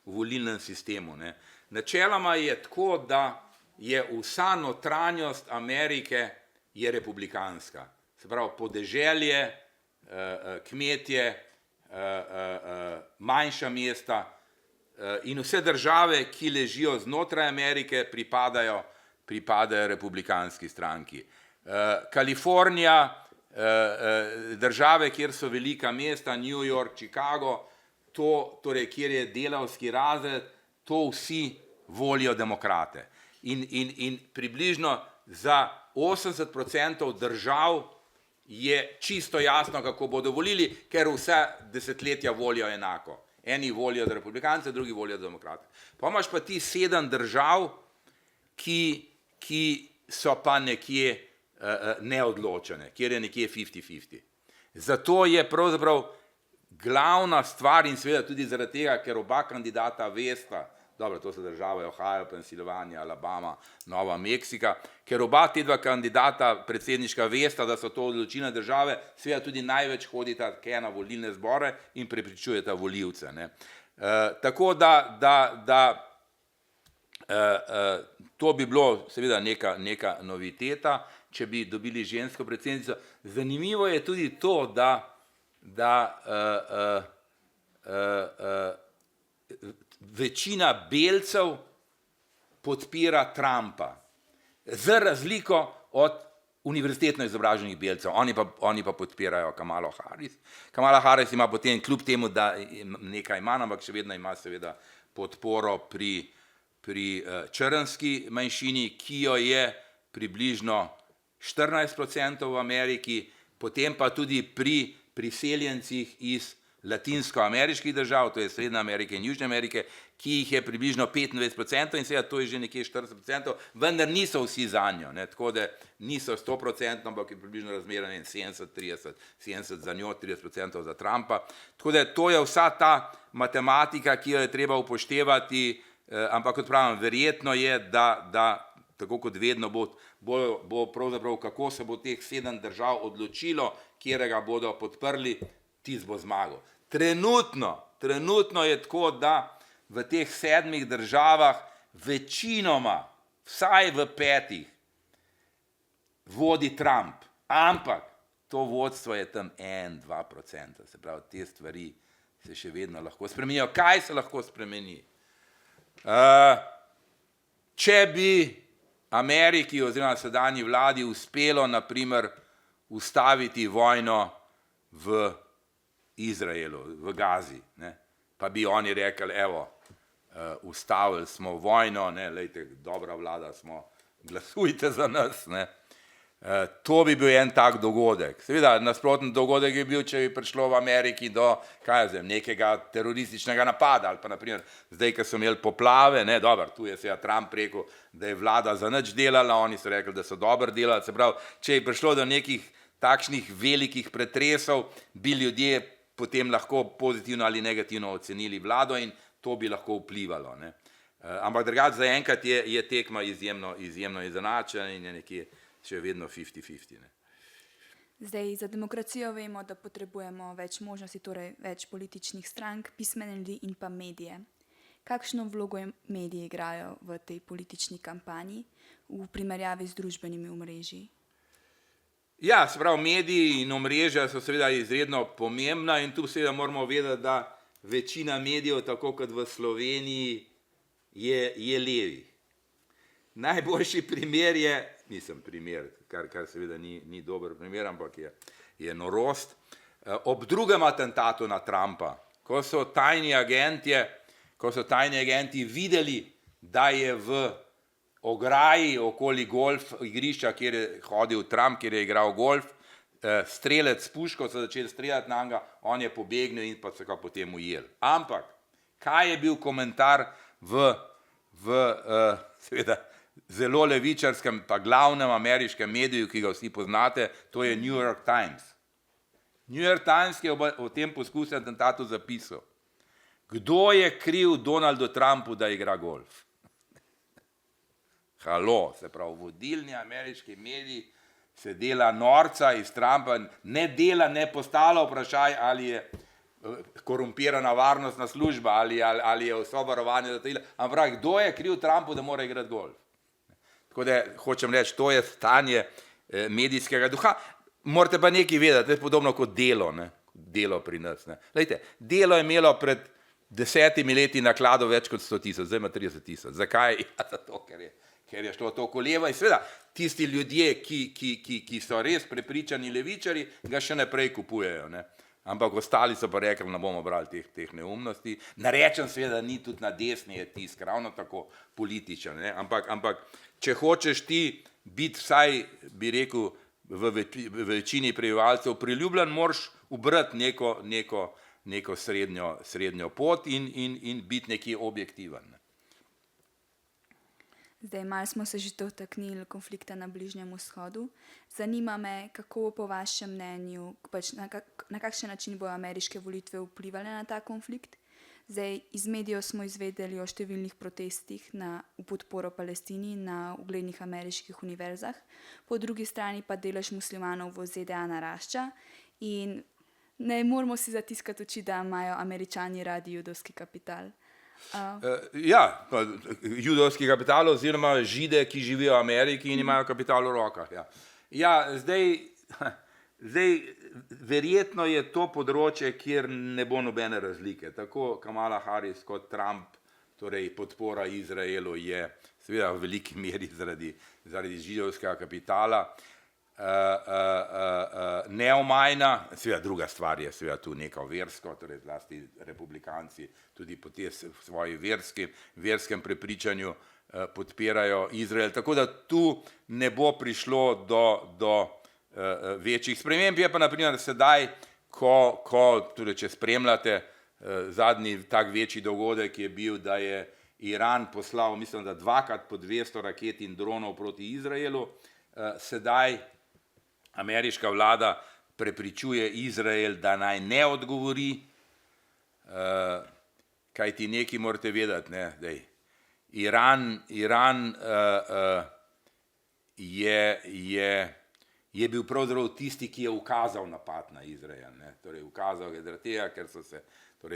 Speaker 2: volilnem sistemu. Ne. Načeloma je tako, da je vsa notranjost Amerike je republikanska. Se pravi, podeželje, kmetje, manjša mesta in vse države, ki ležijo znotraj Amerike, pripadajo republikanski stranki. Kalifornija, države, kjer so velika mesta, New York, Chicago, torej, kjer je delavski razred, to vsi volijo demokrate. In približno za 80% držav je čisto jasno, kako bodo volili, ker vse desetletja volijo enako. Eni volijo za republikance, drugi volijo za demokrate. Pa imaš pa ti 7 držav, ki so pa nekje neodločene, kjer je nekje 50-50. Zato je pravzaprav glavna stvar in seveda tudi zaradi tega, ker oba kandidata vesta, dobro, to so države Ohio, Pennsylvania, Alabama, Nova Meksika, ker oba te dva kandidata predsedniška vesta, da so to odločilne države, seveda tudi največ hodita na volilne zbore in prepričujeta volivce. Ne. Tako da to bi bilo seveda neka noviteta, če bi dobili žensko predsednico. Zanimivo je tudi to, da večina belcev podpira Trumpa, z razliko od univerzitetno izobraženih belcev. Oni pa podpirajo Kamalo Harris. Kamala Harris ima potem, kljub temu, da nekaj manj, ampak še vedno ima seveda podporo pri črnski manjšini, ki jo je približno 14% v Ameriki, potem pa tudi pri priseljencih iz latinskoameriških držav, to je Srednje Amerike in Južne Amerike, ki jih je približno 25% in seveda to je že nekje 40%, vendar niso vsi zanjo, ne, tako da niso 100%, ampak je približno razmerje 70-30, 70 za njo, 30% za Trumpa. Tako da to je vsa ta matematika, ki jo je treba upoštevati, ampak kot pravim, verjetno je, da tako kot vedno bo pravzaprav, kako se bo teh 7 držav odločilo, kjerega bodo podprli, tisti bo zmagal. Trenutno je tako, da v teh 7 državah večinoma, vsaj v 5, vodi Trump, ampak to vodstvo je tam 1-2%, se pravi, te stvari se še vedno lahko spremenijo. Kaj se lahko spremeni? če bi Ameriki oziroma sedanji vladi uspelo, naprimer, ustaviti vojno v Izraelu, v Gazi, ne, pa bi oni rekli, evo, ustavili smo vojno, ne, lejte, dobra vlada smo, glasujte za nas, ne. To bi bil en tak dogodek. Seveda, nasproten dogodek je bil, če bi prišlo v Ameriki do, nekega terorističnega napada, ali pa naprimer, zdaj, ko so imeli poplave, ne, dobro, tu je seveda Trump rekel, da je vlada za nič delala, oni so rekli, da so dobro delali, se pravi, če je prišlo do nekih takšnih velikih pretresov, bi ljudje potem lahko pozitivno ali negativno ocenili vlado in to bi lahko vplivalo, ne. Ampak drugače zaenkrat je tekma izjemno izenačena in je nekje še vedno 50-50. Ne.
Speaker 1: Zdaj, za demokracijo vemo, da potrebujemo več možnosti, torej več političnih strank, pismene ljudi in pa medije. Kakšno vlogo mediji igrajo v tej politični kampanji v primerjavi z družbenimi omrežji?
Speaker 2: Ja, se pravi, mediji in omrežja so seveda izredno pomembna in tu seveda moramo vedeti, da večina medijev, tako kot v Sloveniji, je levi. Najboljši primer je, kar seveda ni dober primer, ampak je norost, ob drugem atentatu na Trumpa, ko so tajni agenti videli, da je v ograji okoli golf igrišča, kjer je hodil Trump, kjer je igral golf, strelec s puško, so začeli streljati na njega, on je pobegnil in pa so ga potem ujeli. Ampak, kaj je bil komentar v seveda zelo levičarskem, pa glavnem ameriškem mediju, ki ga vsi poznate, to je New York Times. New York Times je o tem poskusnem atentatu zapisal, kdo je kriv Donaldu Trumpu, da igra golf. Halo, se pravi, vodilni ameriški mediji se dela norca iz Trumpa, ne postavlja vprašaj, ali je korumpirana varnostna služba, ali je vso varovanje za to, ampak kdo je kriv Trumpu, da mora igrati golf. Tako da, hočem reči, to je stanje medijskega duha. Morate pa nekaj vedeti, to je podobno kot Delo, ne, Delo pri nas. Ne. Lejte, Delo je imelo pred 10 leti naklado več kot 100 000, zdaj ima 30 000. Zakaj? Ja, zato, ker je šlo to koleva in seveda tisti ljudje, ki so res prepričani levičari, ga še naprej kupujejo. Ne. Ampak ostali so pa rekli, ne bomo brali teh neumnosti. Narečen seveda ni tudi na desni je tisk, ravno tako političen. Ne. Ampak če hočeš ti biti vsaj, bi rekel, v večini prebivalcev priljubljen, moraš ubrati neko srednjo pot in biti nekje objektiven.
Speaker 1: Zdaj, malo smo se že dotaknili konflikta na Bližnjem vzhodu. Zanima me, kako po vašem mnenju, na kakšen način bodo ameriške volitve vplivale na ta konflikt. Zdaj, iz medijev smo izvedeli o številnih protestih v podporo Palestini na uglednih ameriških univerzah, po drugi strani pa delež muslimanov v ZDA narašča in ne moramo si zatiskati oči, da imajo Američani radi judovski kapital.
Speaker 2: Ja, judovski kapital oziroma Žide, ki živijo v Ameriki in imajo kapital v rokah. Ja, zdaj verjetno je to področje, kjer ne bo nobene razlike. Tako Kamala Harris kot Trump, torej podpora Izraelu je seveda v veliki meri zaradi židovskega kapitala neomajna, seveda druga stvar je seveda tu neko versko, torej zlasti republikanci tudi po svoji verskem prepričanju podpirajo Izrael, tako da tu ne bo prišlo do večjih sprememb. Je pa naprimer sedaj, ko tudi če spremljate zadnji tak večji dogodek je bil, da je Iran poslal, mislim, da 2-krat po 200 raket in dronov proti Izraelu, sedaj ameriška vlada prepričuje Izrael, da naj ne odgovori, kajti nekaj morate vedeti, ne, dej. Iran je bil pravzaprav tisti, ki je ukazal napad na Izrael. Ne. Torej, ukazal je zaradi tega, ker so se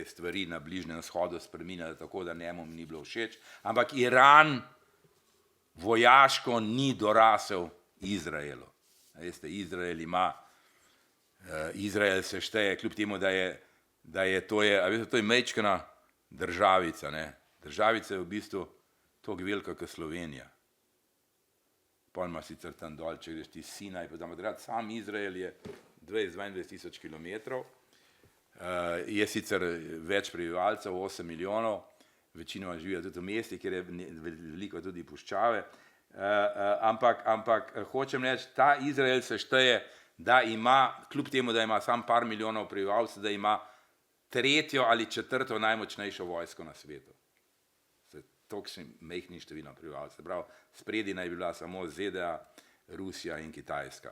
Speaker 2: stvari na Bližnjem vzhodu spreminjale tako, da njemu ni bilo všeč. Ampak Iran vojaško ni dorasel Izraelu. Veste, Izrael se šteje, kljub temu, da je to je majčkena državica. Ne. Državica je v bistvu tako velika kot Slovenija. Pol ima sicer tam dol, če greš ti Sinaj, pa tam odrad, sam Izrael je 20-22 tisoč kilometrov, je sicer več prebivalcev, 8 milijonov, večinoma živijo tudi v mestih, kjer je veliko tudi puščave, ampak hočem reči, ta Izrael se šteje, da ima, kljub temu, da ima samo par milijonov prebivalcev, da ima tretjo ali četrto najmočnejšo vojsko na svetu. Tolikšnim majhnim številom prebivalcev. Se pravi, spredi naj bi bila samo ZDA, Rusija in Kitajska.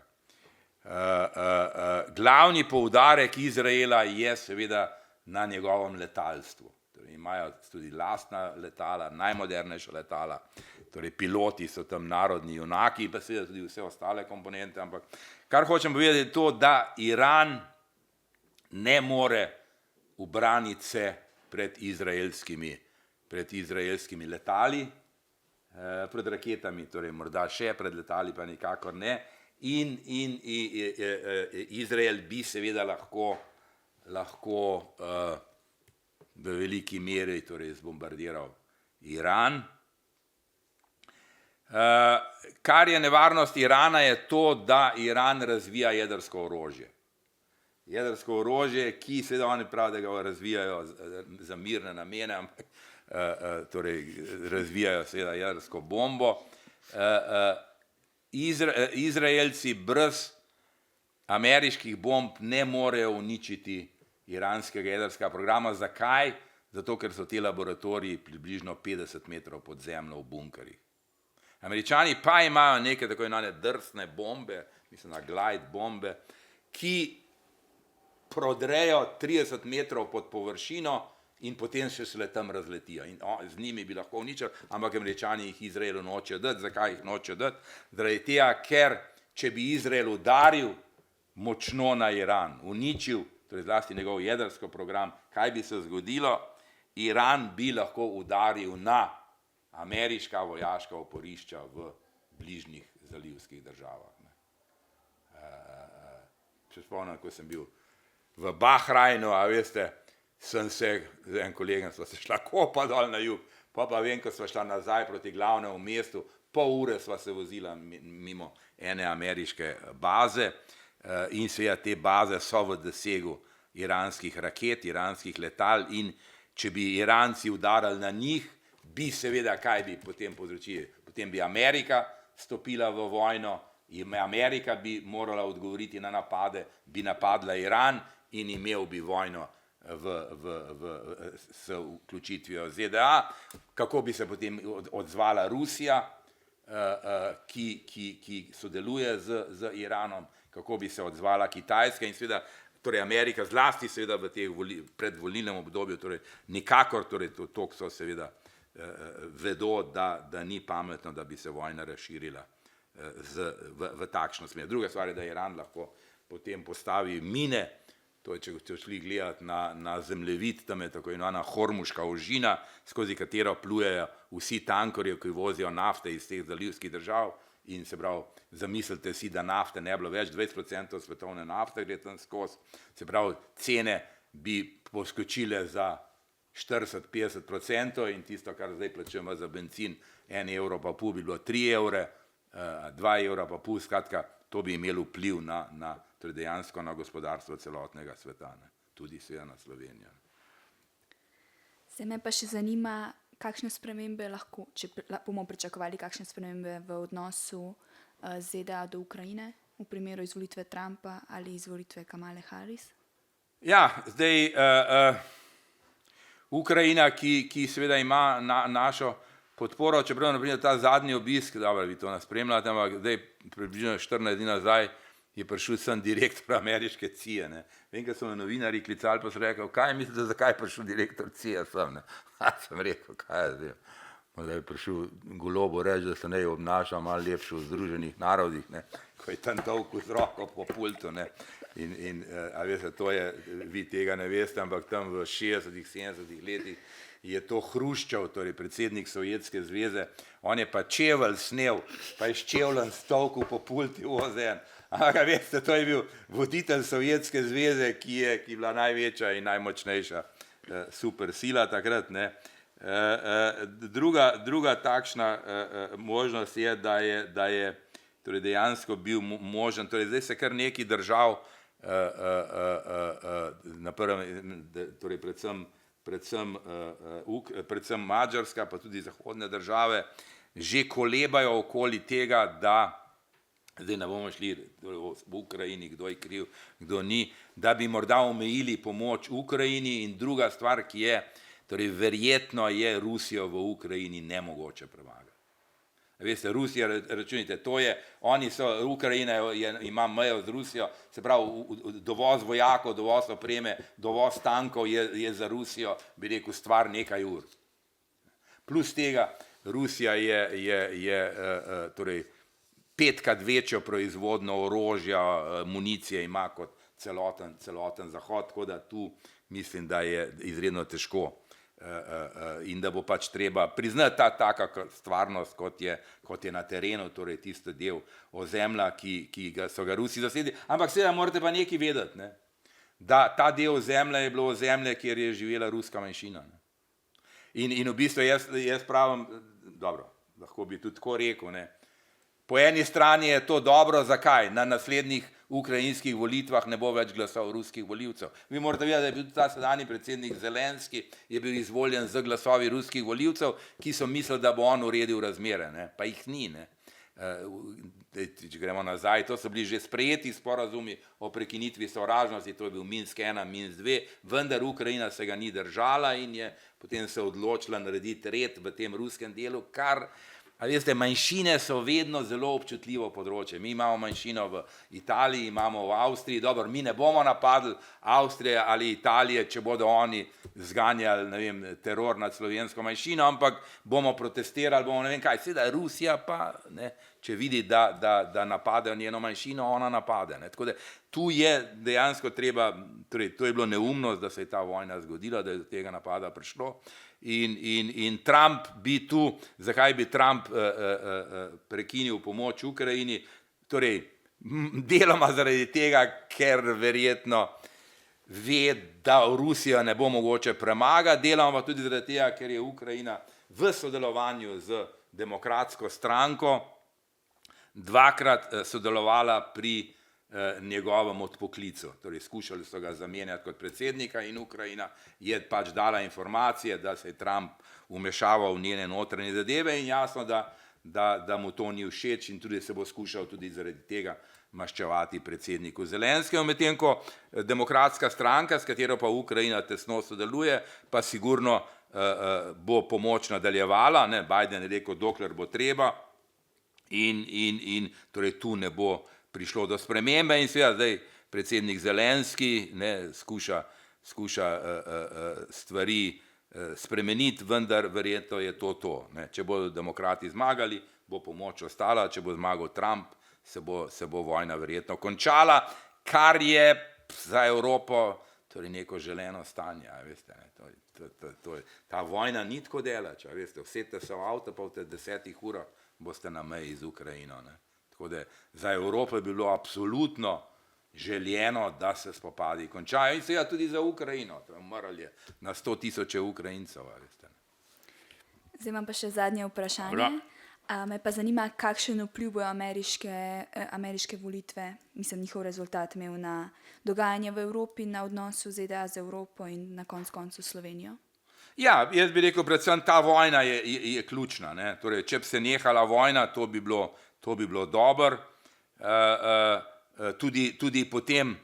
Speaker 2: Glavni poudarek Izraela je seveda na njegovem letalstvu. Torej, imajo tudi lastna letala, najmodernejša letala, torej piloti so tam narodni junaki, pa seveda tudi vse ostale komponente, ampak kar hočem povedati je to, da Iran ne more ubraniti se pred izraelskimi letali, pred raketami, torej morda še, pred letali pa nikakor ne. In Izrael bi seveda lahko v veliki meri torej zbombardiral Iran. Kar je nevarnost Irana je to, da Iran razvija jedrsko orožje. Jedrsko orožje, ki seveda oni pravijo, da ga razvijajo za mirne namene, ampak torej razvijajo seveda jedrsko bombo. Izraelci brez ameriških bomb ne morejo uničiti iranskega jedrskega programa. Zakaj? Zato, ker so ti laboratoriji približno 50 metrov pod zemljo v bunkerjih. Američani pa imajo neke tako imenovane drsne bombe, mislim na glide bombe, ki prodrejo 30 metrov pod površino in potem še šele tam razletijo. In z njimi bi lahko uničili, ampak Američani jih Izraelu nočejo dati. Zakaj jih nočejo dati? Zaradi tega, ker če bi Izrael udaril močno na Iran, uničil, torej zlasti njegov jedrski program, kaj bi se zgodilo? Iran bi lahko udaril na ameriška vojaška oporišča v bližnjih zalivskih državah. Še spomnim, ko sem bil v Bahrajnu, a veste, sem se z enim kolegom sva se šla kopa dol na jug, pa vem, ko sva šla nazaj proti glavnemu mestu, pol ure sva se vozila mimo ene ameriške baze in seveda te baze so v dosegu iranskih raket, iranskih letal in če bi Iranci udarali na njih, bi seveda, kaj bi potem povzročili? Potem bi Amerika stopila v vojno, Amerika bi morala odgovoriti na napade, bi napadla Iran in imel bi vojno s vključitvijo ZDA, kako bi se potem odzvala Rusija, ki sodeluje z Iranom, kako bi se odzvala Kitajska in seveda, torej Amerika zlasti seveda v teh predvolilnem obdobju, torej nikakor, torej toliko so seveda vedo, da ni pametno, da bi se vojna razširila v takšno smer. Druga stvar je, da Iran lahko potem postavi mine, to je, če ste šli gledati na zemljevid, tam je tako imenovana Hormuška ožina, skozi katero plujejo vsi tankerji, ki vozijo nafte iz teh zalivskih držav in se pravi, zamislite si, da nafte ne bilo več, 20% svetovne nafte gre tam skozi, se pravi, cene bi poskočile za 40-50% in tisto, kar zdaj plačujemo za bencin, 1 evro pa pol bi bilo 3 evre, 2 evra pa pol, skratka, to bi imelo vpliv torej dejansko na gospodarstvo celotnega sveta, tudi seveda na Slovenijo.
Speaker 1: Se me pa še zanima, kakšne spremembe lahko, če bomo pričakovali kakšne spremembe v odnosu ZDA do Ukrajine, v primeru izvolitve Trumpa ali izvolitve Kamale Harris?
Speaker 2: Ja, zdaj Ukrajina, ki seveda ima našo podporo, čeprav naprimer ta zadnji obisk, dobro, vi to ne spremljate, ampak zdaj približno 14 dni nazaj je prišel sem direktor ameriške CIA. Vem, ko so me novinarji klicali, pa so rekel, kaj mislite, zakaj je prišel direktor CIA sem? Sem rekel, kaj je zdaj? Da je prišel Golobo reči, da se ne obnaša malo lepše v Združenih narodih, ko je tam tolkel z roko po pultu. In a veste, to je, vi tega ne veste, ampak tam v 60-ih, 70-ih letih je to Hruščov, torej predsednik Sovjetske zveze, on je pa čevelj snel, pa je s čevljem stolkel po pulti v OZN. Ampak veste, to je bil voditelj Sovjetske zveze, ki je bila največja in najmočnejša supersila takrat, Druga takšna možnost je, da je torej dejansko bil možen, torej zdaj se kar nekaj držav, na prvem, torej predvsem Madžarska, pa tudi zahodne države, že kolebajo okoli tega, da zdaj ne bomo šli v Ukrajini, kdo je kriv, kdo ni, da bi morda omejili pomoč Ukrajini. In druga stvar, ki je, torej verjetno je Rusijo v Ukrajini nemogoče premagati. Veste, Rusija, računite, to je, Ukrajina ima mejo z Rusijo, se pravi, dovoz vojakov, dovoz opreme, dovoz tankov je za Rusijo, bi rekel, stvar nekaj ur. Plus tega, Rusija je torej 5-krat večjo proizvodno orožja, municije ima kot celoten Zahod, tako da tu mislim, da je izredno težko in da bo pač treba priznati taka stvarnost, kot je na terenu, torej tisto del ozemlja, ki so ga Rusi zasedli. Ampak seveda morate pa nekaj vedeti, ne? Da ta del ozemlja je bilo ozemlje, kjer je živela ruska manjšina. Ne? In v bistvu jaz pravim, dobro, lahko bi tudi tako rekel, ne? Po eni strani je to dobro, zakaj? Na naslednjih ukrajinskih volitvah ne bo več glasov ruskih volivcev. Vi morate vedeti, da je bil ta sedanji predsednik Zelenski, je bil izvoljen z glasovi ruskih volivcev, ki so mislili, da bo on uredil razmere, ne? Pa jih ni. Ne? Če gremo nazaj, to so bili že sprejeti sporazumi o prekinitvi sovražnosti, to je bil Minsk 1, Minsk 2, vendar Ukrajina se ga ni držala in je potem se odločila narediti red v tem ruskem delu, kar, a veste, manjšine so vedno zelo občutljivo področje. Mi imamo manjšino v Italiji, imamo v Avstriji, dobro, mi ne bomo napadli Avstrije ali Italije, če bodo oni zganjali, ne vem, teror nad slovensko manjšino, ampak bomo protestirali, bomo ne vem kaj. Seveda Rusija pa, ne, če vidi, da napadejo njeno manjšino, ona napade. Ne. Tako da tu je dejansko treba, torej to je bilo neumnost, da se je ta vojna zgodila, da je do tega napada prišlo. In Trump bi tu, zakaj bi Trump prekinil pomoč Ukrajini? Torej, deloma zaradi tega, ker verjetno ve, da Rusijo ne bo mogoče premagati, deloma pa tudi zaradi tega, ker je Ukrajina v sodelovanju z demokratsko stranko dvakrat sodelovala pri njegovem odpoklicu. Torej, skušali so ga zamenjati kot predsednika in Ukrajina je pač dala informacije, da se je Trump vmešaval v njene notranje zadeve in jasno, da mu to ni všeč in tudi se bo skušal tudi zaradi tega maščevati predsedniku Zelenskemu, medtem ko demokratska stranka, s katero pa Ukrajina tesno sodeluje, pa sigurno bo pomoč nadaljevala, ne, Biden je rekel, dokler bo treba in torej tu ne bo prišlo do spremembe in seveda zdaj predsednik Zelenski, ne, skuša stvari spremeniti, vendar verjetno je to. Ne. Če bodo demokrati zmagali, bo pomoč ostala, če bo zmagal Trump, se bo vojna verjetno končala, kar je za Evropo torej neko želeno stanje. Veste, ne. Ta vojna ni tako daleč, veste, usedite se v avto, pa v 10 urah boste na meji z Ukrajino. Ne. Tako da za Evropo je bilo absolutno željeno, da se spopadi končajo in seveda tudi za Ukrajino, to je umrlo na 100.000 Ukrajincev.
Speaker 1: Zdaj imam pa še zadnje vprašanje. Me pa zanima, kakšen vpliv bojo ameriške volitve, mislim, njihov rezultat imel na dogajanje v Evropi, na odnosu ZDA z Evropo in na koncu Slovenijo.
Speaker 2: Ja, jaz bi rekel, predvsem ta vojna je ključna. Ne? Torej, če bi se nehala vojna, to bi bilo dobro. Tudi potem,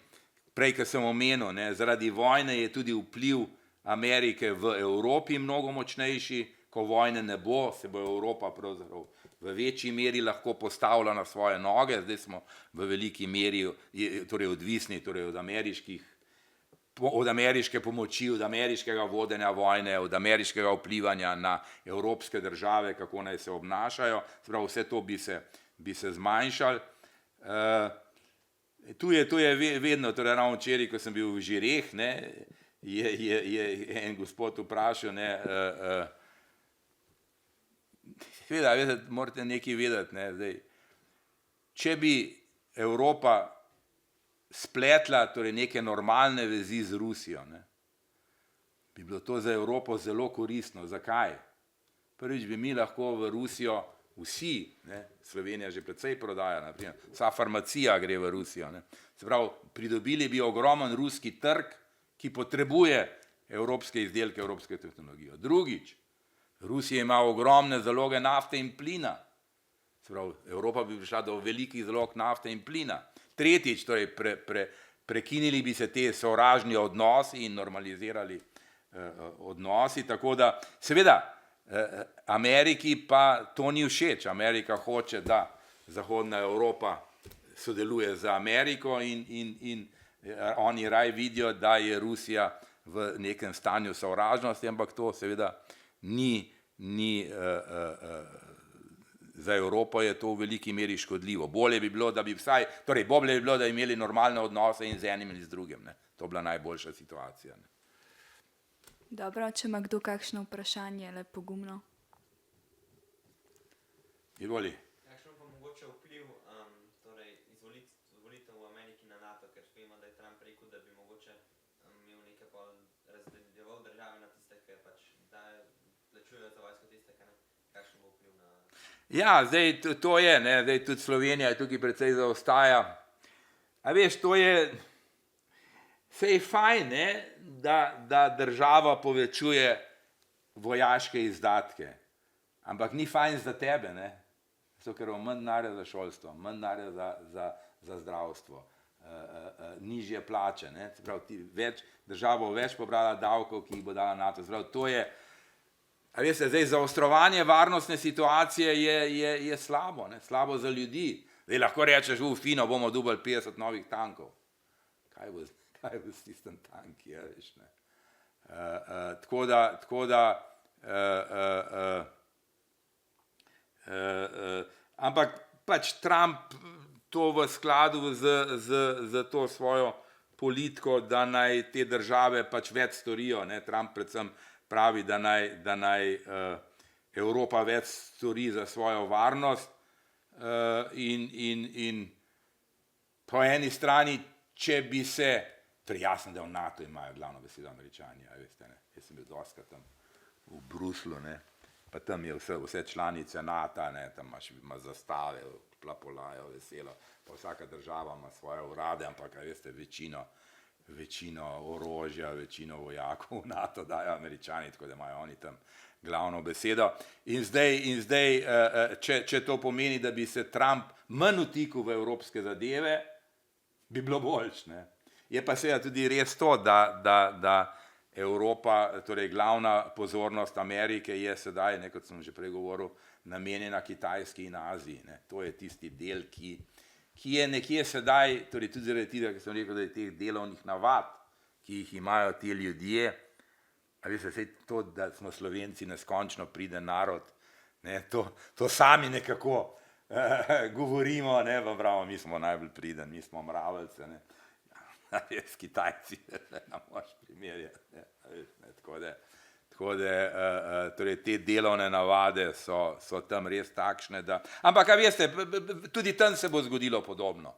Speaker 2: prej, ko sem omenil, ne, zaradi vojne je tudi vpliv Amerike v Evropi mnogo močnejši. Ko vojne ne bo, se bo Evropa pravzaprav v večji meri lahko postavila na svoje noge. Zdaj smo v veliki meri torej odvisni torej od ameriške pomoči, od ameriškega vodenja vojne, od ameriškega vplivanja na evropske države, kako naj se obnašajo. Prav vse to bi se zmanjšalo. Tu je vedno, torej ravno včeraj, ko sem bil v Žireh, ne, je en gospod vprašal, ne, seveda, morate nekaj vedeti, ne, zdaj, če bi Evropa spletla torej neke normalne vezi z Rusijo, ne, bi bilo to za Evropo zelo koristno. Zakaj? Prvič bi mi lahko v Rusijo vsi, ne, Slovenija že precej prodaja, naprimer, vsa farmacija gre v Rusijo. Ne. Se pravi, pridobili bi ogromen ruski trg, ki potrebuje evropske izdelke, evropske tehnologijo. Drugič, Rusija ima ogromne zaloge nafte in plina. Se pravi, Evropa bi prišla do velikih zalog nafte in plina. Tretjič, torej prekinili bi se te sovražni odnosi in normalizirali odnosi, tako da seveda Ameriki pa to ni všeč. Amerika hoče, da Zahodna Evropa sodeluje z Ameriko in oni raj vidijo, da je Rusija v nekem stanju sovražnosti, ampak to seveda ni za Evropo je to v veliki meri škodljivo. Bolje bi bilo, da bi vsaj, torej bolje bi bilo, da bi imeli normalne odnose in z enim in z drugim. Ne. To bi bila najboljša situacija. Ne.
Speaker 1: Dobro, če ima kdo kakšno vprašanje, le pogumno.
Speaker 2: Izvoli.
Speaker 3: Kakšen pa mogoče vpliv torej izvolitev v Ameriki na NATO, ker vemo, da je Trump rekel, da bi mogoče imel nekaj pol razdeljeval države na tiste, ki pač plačujejo za vojsko tiste, kakšen bo vpliv na...
Speaker 2: Ja, zdaj to je, ne, zdaj tudi Slovenija je tukaj precej zaostaja. A veš, to je, sej fajn, ne, da država povečuje vojaške izdatke, ampak ni fajn za tebe, ne, zato ker bo manj denarja za šolstvo, manj denarja za zdravstvo, nižje plače, ne, se pravi, država bo več pobrala davkov, ki jih bo dala NATO, se pravi, to je, a veste, zdaj zaostrovanje varnostne situacije je slabo, ne, slabo za ljudi. Zdaj lahko rečeš, fino, bomo dobili 50 novih tankov. Kaj bo s tistem tanki, ja, veš, ne. Tako da, ampak pač Trump to v skladu z to svojo politiko, da naj te države pač več storijo, ne, Trump predvsem pravi, da naj Evropa več stori za svojo varnost in po eni strani, če bi se, torej jasno, da v NATO imajo glavno besedo Američani, a veste, ne, jaz sem bil dostikrat tam v Bruslu, ne, pa tam je vse članice NATO, ne, tam imaš zastave, plapolajo, veselo, pa vsaka država ima svoje urade, ampak, a veste, večino orožja, večino vojakov v NATO dajo Američani, tako da imajo oni tam glavno besedo. In zdaj če to pomeni, da bi se Trump manj vtikal v evropske zadeve, bi bilo boljše, ne. Je pa seveda tudi res to, da Evropa, torej glavna pozornost Amerike je sedaj, ne, kot sem že prej govoril, namenjena Kitajski in Aziji, ne. To je tisti del, ki je nekje sedaj, torej tudi zaradi tega, ki sem rekel, da je teh delovnih navad, ki jih imajo ti ljudje, a veste, saj to, da smo Slovenci neskončno priden narod, ne, to sami nekako govorimo, ne, pa pravimo, mi smo najbolj priden, mi smo mravljce, ne, a veste, Kitajci, ne moš primerjati, ne, a veste, ne, tako da, torej te delovne navade so tam res takšne, da, ampak a veste, tudi tam se bo zgodilo podobno.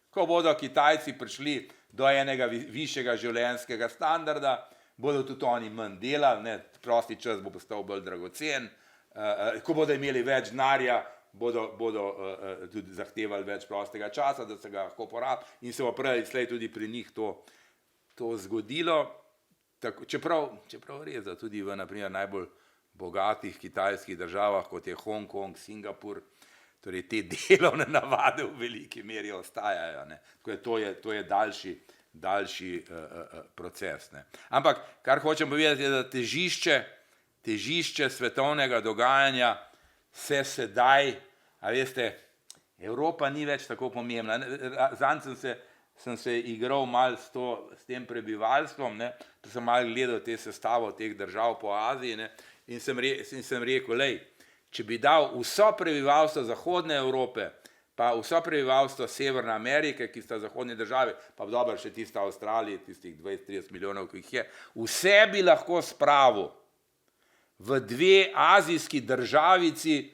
Speaker 2: Ko bodo Kitajci prišli do enega višjega življenjskega standarda, bodo tudi oni manj delali, ne, prosti čas bo postal bolj dragocen, ko bodo imeli več denarja, bodo tudi zahtevali več prostega časa, da se ga lahko porabi in se bo prej slej tudi pri njih to zgodilo. Tako, čeprav res, da tudi v naprimer najbolj bogatih kitajskih državah, kot je Hong Kong, Singapur, torej te delovne navade v veliki meri ostajajo, ne. Tako to je daljši proces, ne. Ampak, kar hočem povedati, je, da težišče svetovnega dogajanja se sedaj, a veste, Evropa ni več tako pomembna. Zadnjič sem se igral malo s tem prebivalstvom, ne, pa sem malo gledal te sestavo teh držav po Aziji, ne, in sem rekel, lej, če bi dal vso prebivalstvo Zahodne Evrope, pa vso prebivalstvo Severne Amerike, ki sta zahodne države, pa dobro še tista Avstralija, tistih 20-30 milijonov, ki jih je, vse bi lahko spravil v dve azijski državici,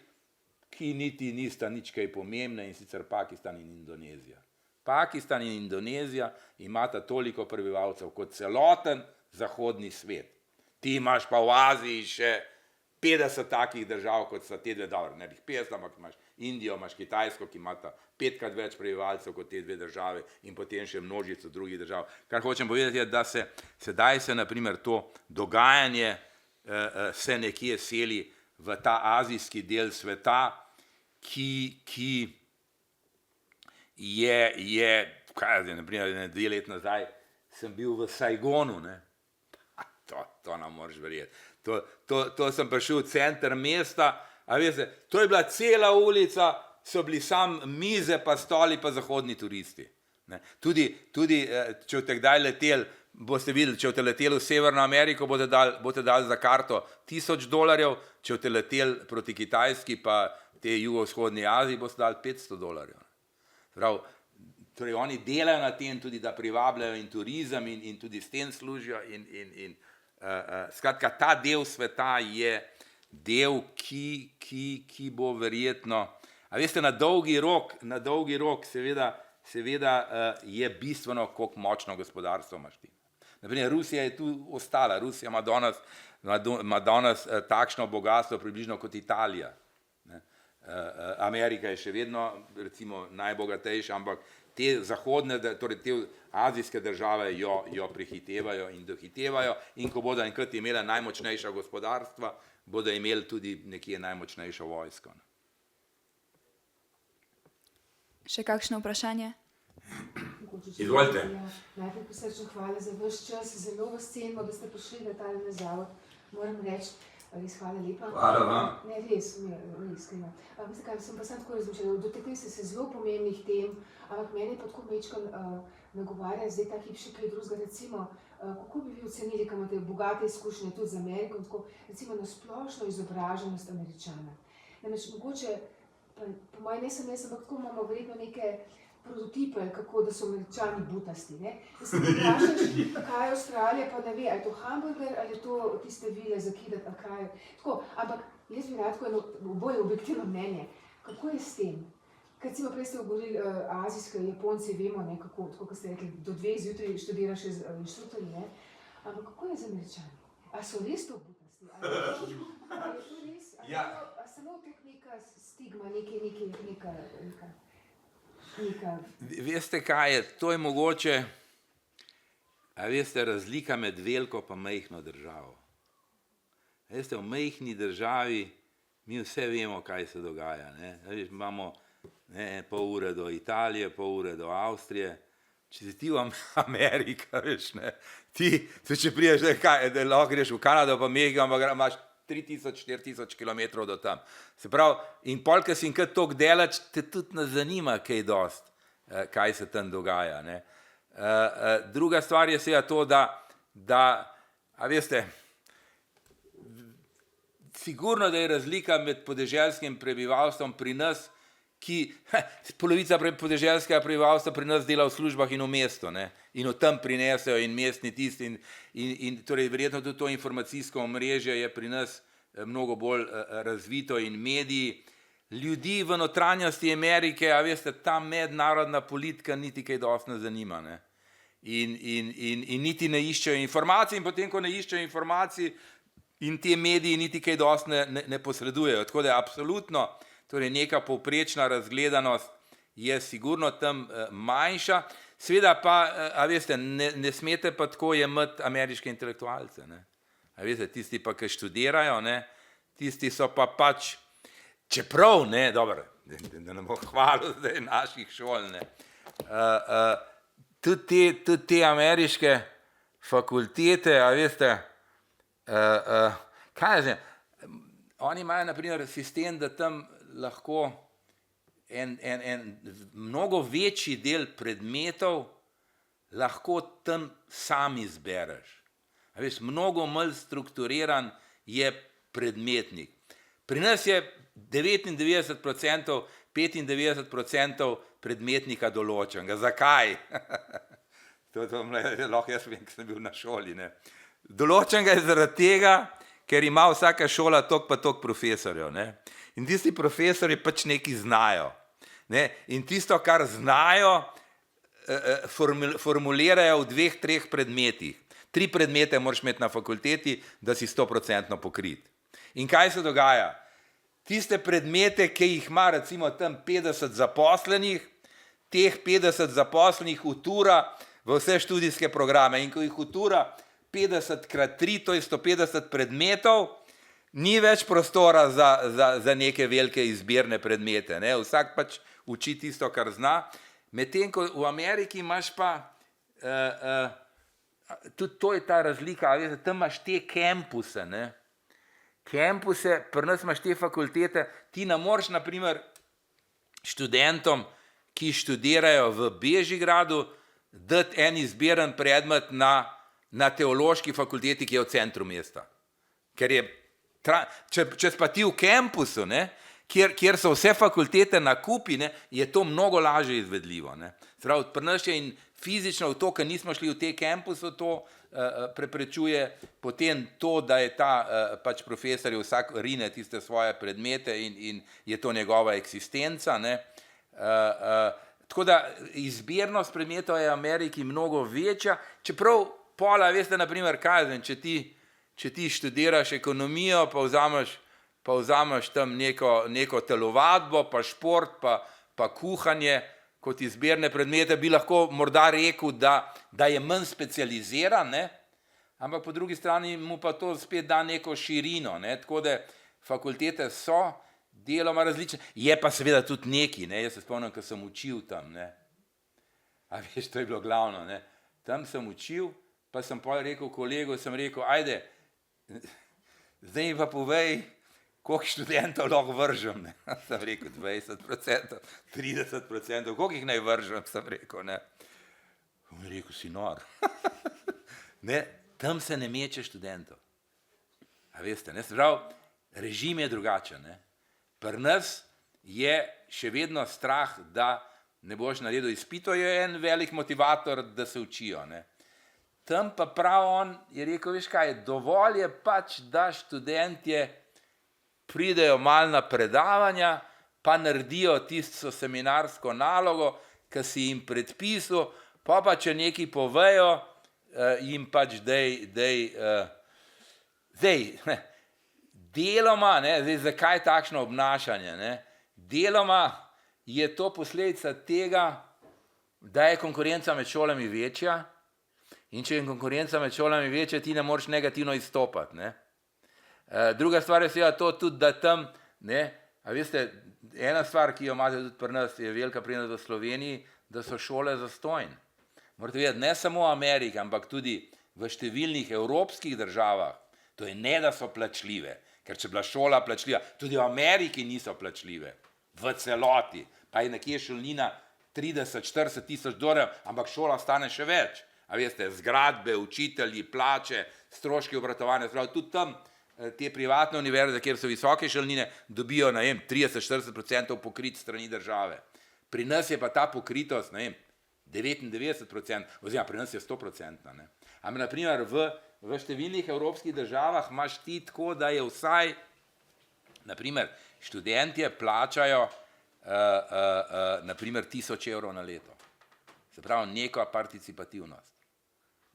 Speaker 2: ki niti nista nič kaj pomembne, in sicer Pakistan in Indonezija. Pakistan in Indonezija imata toliko prebivalcev kot celoten zahodni svet. Ti imaš pa v Aziji še 50 takih držav, kot so te dve, dobro, ne bi 50, ampak imaš Indijo, imaš Kitajsko, ki imata 5-krat več prebivalcev kot te dve države in potem še množico drugih držav. Kar hočem povedati je, da sedaj se naprimer to dogajanje se nekje seli v ta azijski del sveta, ki je, kaj je zdaj, naprimer 2 leti nazaj sem bil v Saigonu, ne. To ne moreš verjeti. To sem prišel v center mesta, a veste, to je bila cela ulica, so bili sam mize pa stoli pa zahodni turisti. Ne. Tudi, če boste kdaj leteli, boste videli, če boste leteli v Severno Ameriko, boste dali za karto $1000, če boste leteli proti Kitajski pa te jugovzhodni Aziji, boste dali $500. Prav, torej oni delajo na tem tudi, da privabljajo in turizem in tudi s tem služijo skratka, ta del sveta je del, ki bo verjetno, a veste, na dolgi rok seveda je bistveno, koliko močno gospodarstvo imaš ti. Naprimer, Rusija je tu ostala, Rusija ima danes takšno bogatstvo približno kot Italija. Amerika je še vedno recimo najbogatejša, ampak te zahodne, torej te azijske države jo prehitevajo in dohitevajo in ko bodo enkrat imela najmočnejša gospodarstva, bodo imeli tudi nekje najmočnejšo vojsko.
Speaker 1: Še kakšno vprašanje?
Speaker 2: Izvolite.
Speaker 4: Najprej prisrčno hvala za vaš čas, zelo vas cenimo, da ste prišli na tale zavod. Moram reči, res hvala lepa.
Speaker 2: Hvala vam.
Speaker 4: Ne, res, iskreno. Mislim, kaj sem pa sam tako razmišljala, dotaknili ste se zelo pomembnih tem, ampak meni pa tako mečkam nagovarja zdaj ta hip še kaj drugega, recimo, kako bi vi ocenili, kaj imate bogate izkušnje tudi z Ameriko, tako, recimo na splošno izobraženost Američana. Namreč mogoče, po mojem ne sem jaz, ampak tako imamo verjetno neke prototipe, kako da so Američani butasti, ne? Da se vprašaš, kaj je Avstralija, pa ne ve, ali je to hamburger, ali je to tiste vile zakidati, ali kaj je. Tako, ampak jaz bi rad eno oboje objektivno mnenje. Kako je s tem? Ker recimo prej ste govorili azijske, Japonci, vemo, ne, kako, tako kot ste rekli, do 2 zjutraj študira še inštruktorji, ne? Ampak kako je z Američani? A so res to butasti? Ali je to res? Ali je to samo tak neka stigma, neka
Speaker 2: Veste kaj je, to je mogoče, a veste, razlika med veliko pa majhno državo. Veste, v majhni državi mi vse vemo, kaj se dogaja, ne. Imamo pol ure do Italije, pol ure do Avstrije, če si ti v Amerika, veš, ne, če priješ, da lahko greš v Kanado pa Mehiko, ampak imaš 3000-4000 kilometrov do tam. Se pravi, in pol, ko si enkrat toliko daleč, te tudi ne zanima kaj dost, kaj se tam dogaja, ne. Druga stvar je seveda to, da, a veste, sigurno, da je razlika med podeželskim prebivalstvom pri nas, polovica podeželskega prebivalstva pri nas dela v službah in v mestu, ne, in od tam prinesejo in mestni tisti in torej verjetno tudi to informacijsko omrežje je pri nas mnogo bolj razvito in mediji. Ljudi v notranjosti Amerike, a veste, ta mednarodna politika niti kaj dosti ne zanima, ne. In niti ne iščejo informacij in potem, ko ne iščejo informacij in te mediji niti kaj dosti ne posredujejo. Tako da je absolutno, torej neka povprečna razgledanost je sigurno tam manjša, seveda pa, a veste, ne smete pa tako jemati ameriške intelektualce, ne. A veste, tisti pa, ki študirajo, ne, tisti so pa pač, čeprav, ne, dobro, da ne bom hvalil zdaj naših šol, ne, tudi te ameriške fakultete, a veste, kaj je zdaj, oni imajo na primer sistem, da tam lahko en mnogo večji del predmetov lahko tam sam izbereš. A veš, mnogo manj strukturiran je predmetnik. Pri nas je 99%, 95% predmetnika določenega. Zakaj? To lahko jaz vem, ker sem bil na šoli, ne. Določenega je zaradi tega, ker ima vsaka šola toliko pa toliko profesorjev, ne. In tisti profesorji pač nekaj znajo, ne. In tisto, kar znajo, formulirajo v 2-3 predmetih. 3 predmete moraš imeti na fakulteti, da si 100% pokrit. In kaj se dogaja? Tiste predmete, ki jih ima recimo tam 50 zaposlenih, teh 50 zaposlenih utura v vse študijske programe. In ko jih utura 50 krat 3, to je 150 predmetov, ni več prostora za neke velike izbirne predmete. Ne? Vsak pač uči tisto, kar zna. Medtem ko v Ameriki imaš pa, tudi to je ta razlika, veste, tam imaš te kampuse, ne? Kampuse, pri nas imaš te fakultete, ti ne moreš, na primer, študentom, ki študirajo v Bežigradu, dati en izbiren predmet na teološki fakulteti, ki je v centru mesta. Ker je, če pa ti v kampusu, ne, kjer so vse fakultete na kupi, ne, je to mnogo lažje izvedljivo. Ne. Prav, pri nas je in fizično v to, ker nismo šli v te kampusu, to preprečuje, potem to, da je ta pač profesor vsak rine tiste svoje predmete in je to njegova eksistenca. Ne. Tako da izbirnost predmetov je v Ameriki mnogo večja, čeprav pola, veste, naprimer, kaj, če ti študiraš ekonomijo, pa vzameš tam neko telovadbo, pa šport, pa kuhanje, kot izbirne predmete, bi lahko morda rekel, da je manj specializiran, ne? Ampak po drugi strani mu pa to spet da neko širino, ne? Tako da fakultete so deloma različne, je pa seveda tudi neki, ne? Jaz se spomnim, ko sem učil tam, ne? A veš, to je bilo glavno, ne? Tam sem učil, pa sem pol rekel kolegu, sem rekel, ajde, zdaj mi pa povej, koliko študentov lahko vržem, ne? Sem rekel 20%, 30%, koliko jih naj vržem, sem rekel, ne? On je rekel, si nor. Ne, tam se ne meče študentov. A veste, ne? Prav, režim je drugačen, ne? Pri nas je še vedno strah, da ne boš naredil izpito, je en velik motivator, da se učijo, ne? Tam pa prav on je rekel, veš kaj, dovolj je pač, da študentje pridejo malo na predavanja, pa naredijo tisto seminarsko nalogo, ki si jim predpisal, pa če nekaj povejo, jim pač deloma, ne, zdaj zakaj takšno obnašanje, ne, deloma je to posledica tega, da je konkurenca med šolami večja in če je konkurenca med šolami večja, ti ne moreš negativno izstopati, ne. Druga stvar je seveda to tudi, da tam, ne, a veste, ena stvar, ki jo imate tudi pri nas, je velika prednost v Sloveniji, da so šole zastonj. Morate vedeti, ne samo v Ameriki, ampak tudi v številnih evropskih državah, to je ne, da so plačljive, ker če bila šola plačljiva, tudi v Ameriki niso plačljive, v celoti, pa je nekje šolnina 30-40 tisoč dolarjev, ampak šola stane še več. A veste, zgradbe, učitelji, plače, stroški obratovanja, tudi tam te privatne univerze, kjer so visoke šolnine, dobijo, ne vem, 30-40% pokrit strani države. Pri nas je pa ta pokritost, ne vem, 99%, oziroma pri nas je 100%. Ne. Ampak na primer v številnih evropskih državah imaš ti tako, da je vsaj, na primer, študentje plačajo na primer 1000 evrov na leto. Se pravi, neka participativnost.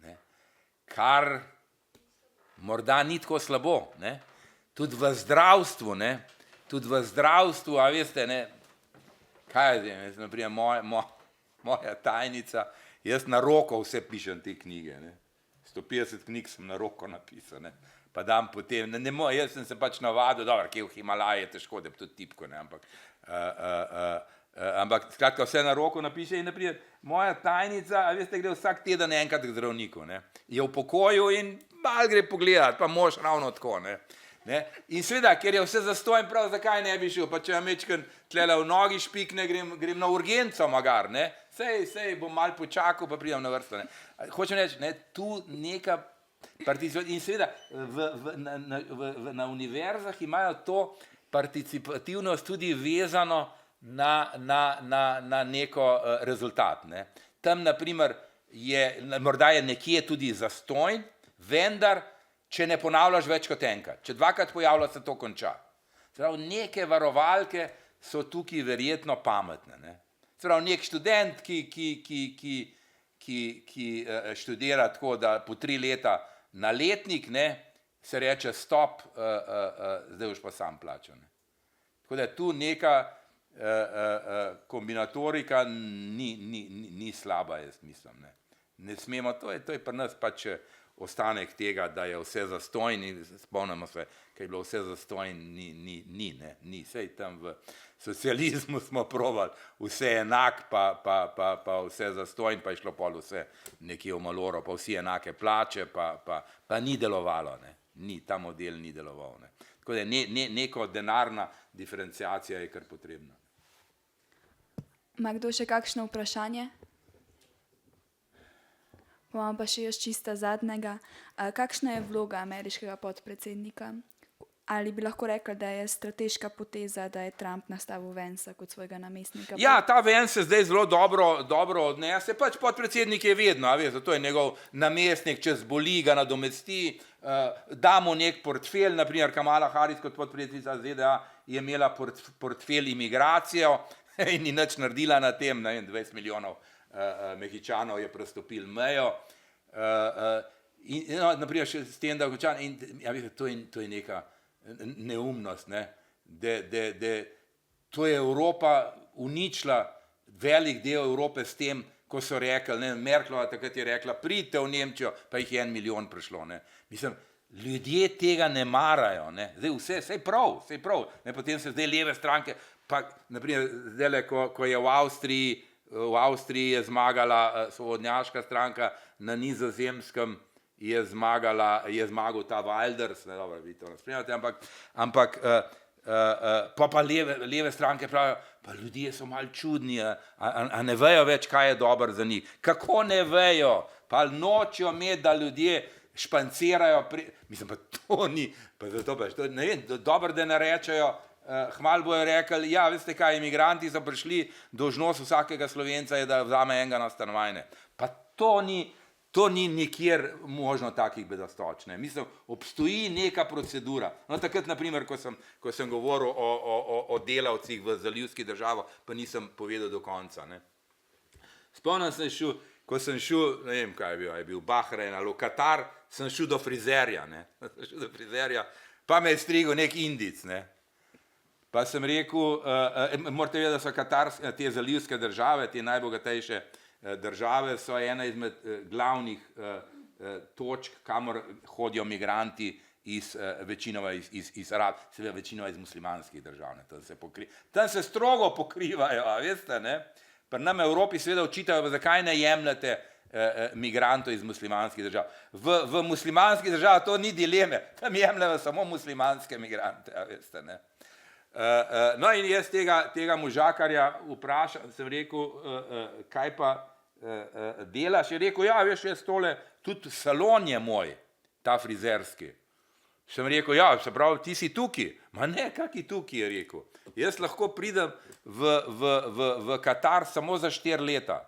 Speaker 2: Ne. Kar morda ni tako slabo, ne. Tudi v zdravstvu, ne. Tudi v zdravstvu, a veste, ne, kaj je zdaj, naprimer, moja tajnica, jaz na roko vse pišem te knjige, ne. 150 knjig sem na roko napisal, ne. Pa dam potem, jaz sem se pač navadil, dobro, kje v Himalaji je težko, da bi tudi tipko, ne, ampak skratka vse na roko napiše in naprimer, moja tajnica, a veste, gre vsak teden enkrat k zdravniku, ne. Je v pokoju in malo gre pogledat, pa mož ravno tako, ne. In seveda, ker je vse zastonj, prav zakaj ne bi šel, pa če mečken tlele v nogi špikne, grem na urgenco magar, ne. Sej bom malo počakal, pa pridem na vrsto, ne. Hočem reči, ne, tu neka participativnost in seveda na univerzah imajo to participativnost tudi vezano na neko rezultat, ne. Tam na primer morda je nekje tudi zastonj, vendar če ne ponavljaš več kot enkrat. Če dvakrat pojavlja, se to konča. Se pravi, neke varovalke so tukaj verjetno pametne, ne. Se pravi, nek študent, ki ki študira tako, da po 3 leta na letnik, ne, se reče stop, zdaj boš pa sam plačal. Ne. Tako da tu neka kombinatorika ni slaba, jaz mislim. Ne smemo, to je pri nas pač ostanek tega, da je vse zastojn in spomnimo se, kaj je bilo vse zastojn, ni, sej tam v socializmu smo probali vse enak, pa vse zastojn, pa je šlo pol vse nekje v maloro, pa vsi enake plače, pa ni delovalo, ne. Ta model ni deloval. Ne. Tako da neko denarna diferenciacija je kar potrebna.
Speaker 1: Ima kdo še kakšno vprašanje? Imam pa še jaz čista zadnjega. Kakšna je vloga ameriškega podpredsednika? Ali bi lahko rekli, da je strateška poteza, da je Trump nastavil Vansa kot svojega namestnika?
Speaker 2: Ja, ta Vance se zdaj zelo dobro odnese, pač podpredsednik je vedno, zato je njegov namestnik, če zboli, ga nadomesti, da mu nek portfelj, naprimer Kamala Harris kot podpredsednica ZDA je imela portfelj imigracijo in ni nič naredila na tem, 20 milijonov Mehičanov je prestopil mejo, in naprimer še s tem, da to je neka neumnost, ne, da to je Evropa uničila velik del Evrope s tem, ko so rekli, ne, Merklova takrat je rekla, pridite v Nemčijo, pa jih je 1 milijon prišlo, ne. Mislim, ljudje tega ne marajo, ne, zdaj vse prav, ne, potem se zdaj leve stranke, pa naprimer zdajle, ko je v Avstriji je zmagala svobodnjaška stranka, na Nizozemskem je zmagal ta Wilders, ne, dobro, vi to ne spremljate, ampak pa leve stranke pravijo, pa ljudje so malo čudni, a ne vejo več, kaj je dobro za njih. Kako ne vejo? Pa nočijo imeti, da ljudje špancirajo, mislim, pa to ni, pa zato pa, ne vem, dobro, da ne rečejo, hmal bojo rekli, ja, veste kaj, imigranti so prišli, dolžnost vsakega Slovenca je, da vzame enega na stanovanje. Pa to ni nikjer možno takih bedastoč. Mislim, obstoji neka procedura. No, takrat, naprimer, ko sem govoril o delavcih v zalivskih državah, pa nisem povedal do konca. Ne. Spomnim se šel, ko sem šel, ne vem, kaj je bil Bahrein ali v Katar, sem šel do frizerja, pa me je strigel nek Indic, ne. Pa sem rekel, morate vedeti, da so te zalivske države, te najbogatejše države, so ena izmed glavnih točk, kamor hodijo migranti večinoma iz Arab, seveda večinoma iz muslimanskih držav. Tam se strogo pokrivajo, veste, ne? Pri nam v Evropi seveda očitajo, zakaj ne jemljete migrantov iz muslimanskih držav. V muslimanskih državah to ni dileme, tam jemljajo samo muslimanske migrante, veste, ne? No in jaz tega možakarja vprašam, sem rekel, kaj pa delaš? Je rekel, ja, veš, jaz tole, tudi salon je moj, ta frizerski. Sem rekel, ja, se pravi, ti si tukaj. Ma ne, kaki tukaj, je rekel. Jaz lahko pridem v Katar samo za 4 leta.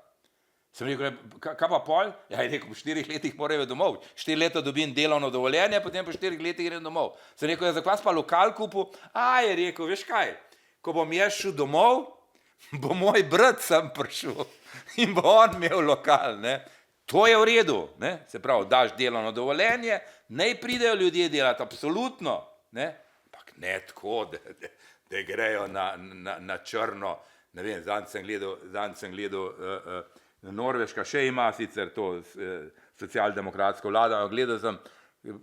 Speaker 2: Sem rekel, kaj pa pol? Ja, je rekel, po 4 letih morajo domov. 4 leta dobim delovno dovoljenje, potem po 4 letih grem domov. Sem rekel, zakaj si pa lokal kupil? Je rekel, veš kaj, ko bom jaz šel domov, bo moj brat sem prišel in bo on imel lokal, ne. To je v redu, ne. Se pravi, daš delovno dovoljenje, naj pridejo ljudje delati, absolutno, ne. Ampak ne tako, da grejo na črno, ne vem, zadnjič sem gledal, Norveška še ima sicer to socialdemokratsko vlado, gledal sem,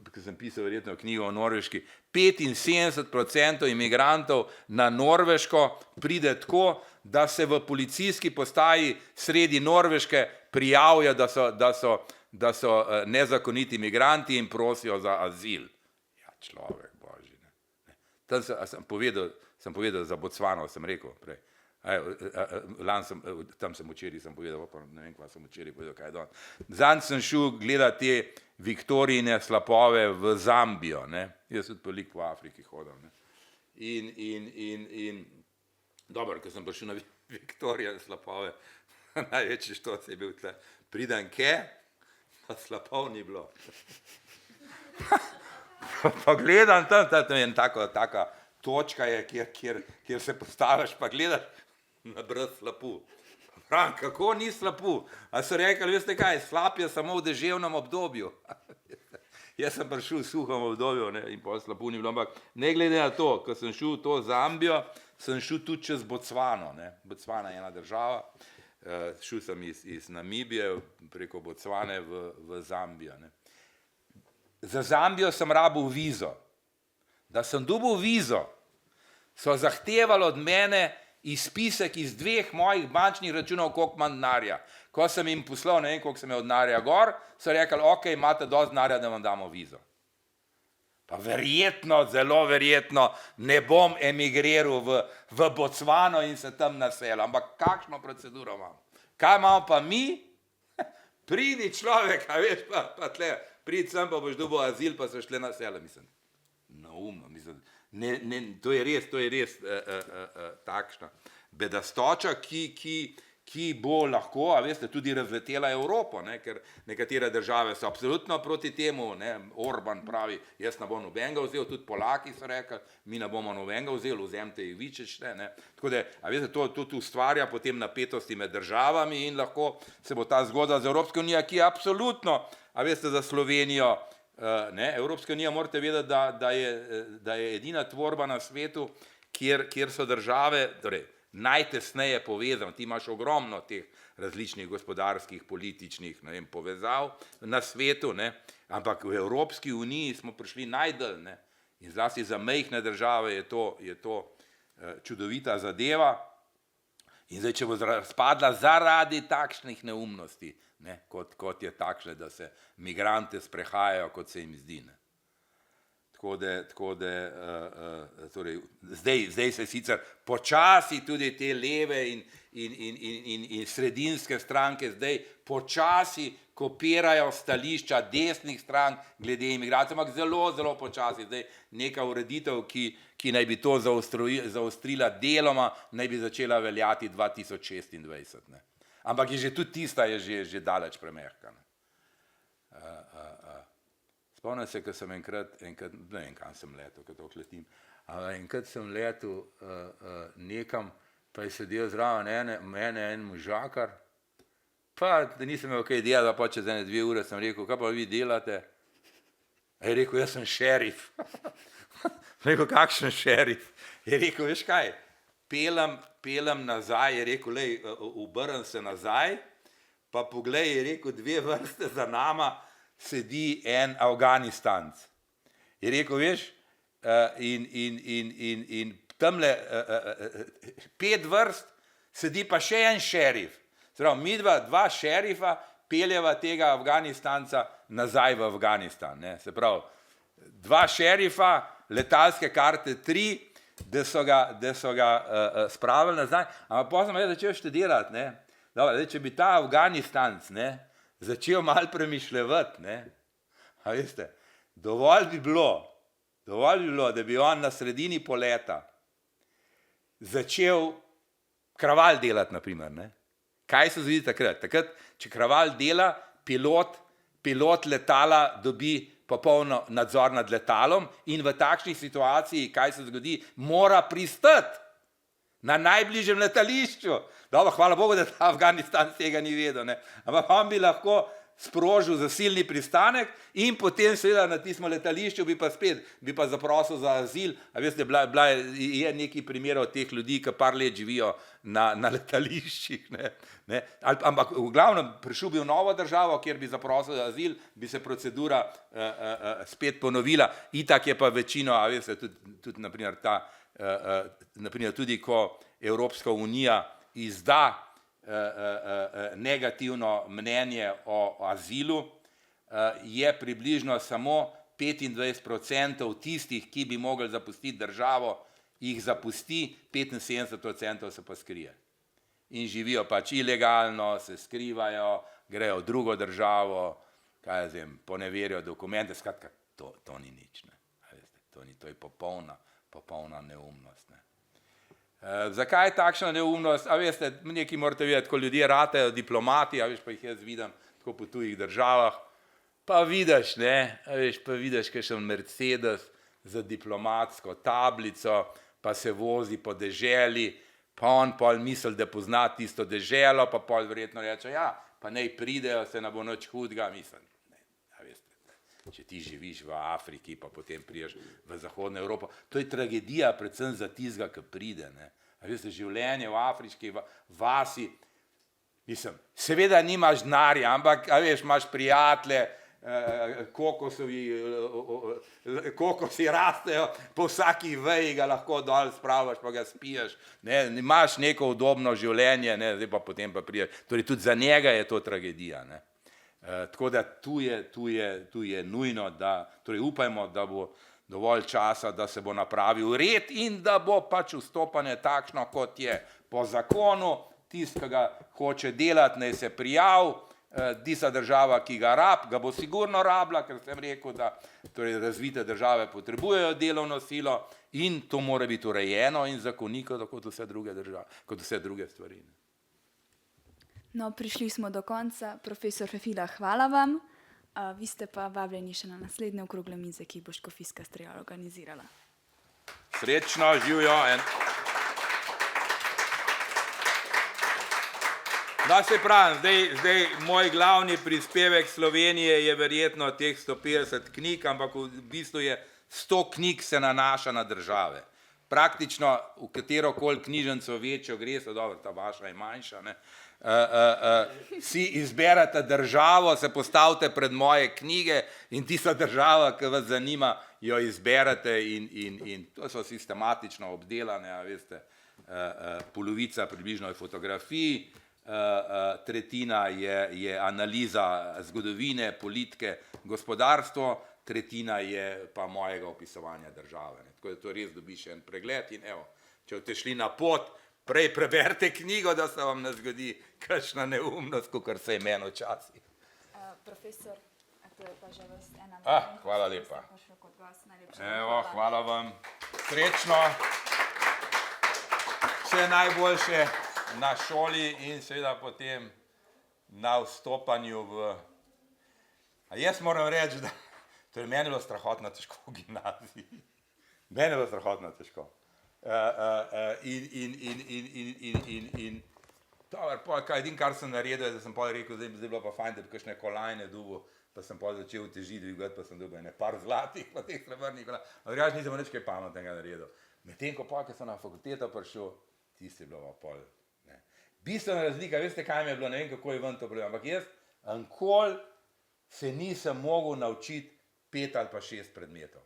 Speaker 2: ko sem pisal verjetno knjigo o Norveški, 75% imigrantov na Norveško pride tako, da se v policijski postaji sredi Norveške prijavijo, da so nezakoniti imigranti in prosijo za azil. Ja, človek božji. Tam sem povedal za Bocvano, sem rekel prej. Tam sem včeraj povedal, pa ne vem, kva sem včeraj povedal, kaj je danes. Zanj sem šel gledati te Viktorijine slapove v Zambijo, ne. Jaz tudi veliko po Afriki hodam, ne. In dobro, ko sem prišel na Viktorijine slapove, največji štoc je bil tle, pridem kje, pa slapov ni bilo. Pa gledam tam, taka točka je, kjer se postaviš, pa gledaš, na brez slapu. Pravim, kako ni slapu? A so rekli, veste kaj, slap je samo v deževnem obdobju. Jaz sem prišel v suhem obdobju, ne, in pol slapu ni bilo, ampak ne glede na to, ko sem šel v to Zambijo, sem šel tudi čez Bocvano. Ne. Bocvana je ena država, šel sem iz Namibije preko Bocvane v Zambijo. Ne. Za Zambijo sem rabil vizo. Da sem dobil vizo, so zahtevali od mene izpisek iz 2 mojih bančnih računov, koliko imam denarja. Ko sem jim poslal, ne vem, koliko sem imel denarja gor, so rekli, ok, imate dosti denarja, da vam damo vizo. Pa verjetno, zelo verjetno, ne bom emigriral v Bocvano in se tam naselil. Ampak kakšno proceduro imam? Kaj imamo pa mi? Pridi človek, a veš, pa tle, pridi sem, pa boš dobil azil, pa se šle naselil, mislim. Naumno, mislim, to je res takšna bedastoča, ki bo lahko, a veste, tudi razletela Evropo, ne, ker nekatere države so absolutno proti temu, ne, Orban pravi, jaz ne bom nobenega vzel, tudi Polaki so rekli, mi ne bomo nobenega vzel, vzemite jih vi, če šle, ne. Tako da, a veste, to ustvarja potem napetosti med državami in lahko se bo ta zgodba z Evropsko unijo, ki je absolutno, a veste, za Slovenijo, ne, Evropska unija, morate vedeti, da je edina tvorba na svetu, kjer so države, torej, najtesneje povezane, ti imaš ogromno teh različnih gospodarskih, političnih, ne vem, povezav na svetu, ne, ampak v Evropski uniji smo prišli najdalj, ne, in zlasti za majhne države je to čudovita zadeva. In zdaj, če bo razpadla zaradi takšnih neumnosti, ne, kot je takšne, da se migrante sprehajajo, kot se jim zdi. Ne. Tako da torej, zdaj se sicer počasi tudi te leve in sredinske stranke zdaj počasi kopirajo stališča desnih strank glede imigracij, ampak zelo, zelo počasi. Zdaj neka ureditev, ki naj bi to zaostrila deloma, naj bi začela veljati 2026. Ne. Ampak je že tudi tista je že daleč premehka. Spomnim se, ko sem enkrat, ne vem, kam sem letel, ko toliko letim, enkrat sem letel nekam, pa je sedel zraven mene en možakar, pa da nisem imel kaj delati, pa čez 1-2 ure sem rekel, kaj pa vi delate? Je rekel, jaz sem šerif. Rekel, kakšen šerif? Je rekel, veš kaj, pelem nazaj, je rekel, lej, obrnem se nazaj, pa poglej, je rekel, 2 vrste za nama sedi en Afganistanc. Je rekel, veš, in tamle 5 vrst sedi pa še en šerif. Zdaj, mi dva šerifa peljeva tega Afganistanca nazaj v Afganistan. Ne. Se pravi, 2 šerifa, letalske karte 3, da so ga spravili nazaj, ampak potem sem začel študirati, ne. Dobro, če bi ta Afganistanc, ne, začel malo premišljevati, ne, a veste, dovolj bi bilo, da bi on na sredini poleta začel kraval delati, na primer, ne. Kaj se zgodi takrat? Takrat, če kraval dela, pilot letala dobi popolno nadzor nad letalom in v takšni situaciji, kaj se zgodi, mora pristati na najbližjem letališču. Dobro, hvala Bogu, da ta Afganistan tega ni vedel, ne. Ampak on bi lahko sprožil zasilni pristanek in potem seveda na tistem letališču bi pa zaprosil za azil. A veste, je nekaj primerov teh ljudi, ki par let živijo na letališčih, ne. Ampak v glavnem prišel bi v novo državo, kjer bi zaprosil za azil, bi se procedura spet ponovila. Itak je pa večino, a veste, tudi naprimer tudi ko Evropska unija izda negativno mnenje o azilu, je približno samo 25% tistih, ki bi mogli zapustiti državo, jih zapusti, 75% se pa skrije. In živijo pač ilegalno, se skrivajo, grejo v drugo državo, kaj jaz vem, poneverijo dokumente, skratka, to ni nič, ne. To je popolna neumnost. Ne. Zakaj je takšna neumnost? A veste, nekaj morate vedeti, ko ljudje ratejo diplomati, a veš, pa jih jaz vidim tako po tujih državah, pa vidiš, ne, a veš, pa vidiš kakšen Mercedes za diplomatsko tablico, pa se vozi po deželi, pa on pol misli, da pozna tisto deželo, pa pol verjetno reče, ja, pa naj pridejo, se ne bo nič hudega, mislim. Če ti živiš v Afriki, pa potem priješ v Zahodno Evropo. To je tragedija predvsem za tistega, ki pride. Ne. A veste, življenje v afriški vasi, mislim, seveda nimaš denarja, ampak, a veš, imaš prijatelje, kokosi rastejo, po vsaki veji ga lahko dol spravaš, pa ga spiješ. Ne, imaš neko udobno življenje, ne, zdaj pa potem pa priješ. Torej, tudi za njega je to tragedija. Ne. Tako da tu je nujno, da, torej upajmo, da bo dovolj časa, da se bo napravil red in da bo pač vstopanje takšno, kot je po zakonu, tisti, ki ga hoče delati, naj se prijavi, tista država, ki ga bo sigurno rabila, ker sem rekel, da torej razvite države potrebujejo delovno silo in to mora biti urejeno in zakonito, kot vse druge države, kot vse druge stvari.
Speaker 1: No, prišli smo do konca. Profesor Fefila, hvala vam. Vi ste pa vabljeni še na naslednje okrogle mize, ki bo Škofijska Strela organizirala.
Speaker 2: Srečno, živijo. Da se pravim, zdaj moj glavni prispevek Slovenije je verjetno teh 150 knjig, ampak v bistvu je 100 knjig se nanaša na države. Praktično v katerokoli knjižnico večjo gre, dobro, ta vaša je manjša, ne, si izberete državo, se postavite pred moje knjige in tista država, ki vas zanima, jo izberete in to so sistematično obdelane, a veste, polovica približno je fotografij, tretjina je analiza zgodovine, politike, gospodarstvo, tretjina je pa mojega opisovanja države. Tako da to res dobiš en pregled in evo, če boste šli na pot, prej preberite knjigo, da se vam ne zgodi kakšna neumnost, kakor se je meni včasih.
Speaker 1: Profesor, to je pa že vas ena.
Speaker 2: Hvala lepa. Evo, hvala vam. Srečno. Vse najboljše na šoli in seveda potem na vstopanju v... A jaz moram reči, da to je meni bilo strahotno težko v gimnaziji. Meni je bilo strahotno težko. Edino, kar sem naredil, da sem pol rekel, zdaj bi bilo pa fajn, da bi kakšne kolajne dobil, pa sem pol začel teži dvigati, pa sem dobil ene par zlatih, pa teh srebrnih kolajn. Ampak nisem nič kaj pametnega naredil. Medtem ko pol, ko sem na fakulteto prišel, tisti je bilo pa pol. Bistvena razlika, veste, kaj mi je bilo, ne vem, kako je ven to bilo, ampak jaz nikoli se nisem mogel naučiti 5 ali pa 6 predmetov.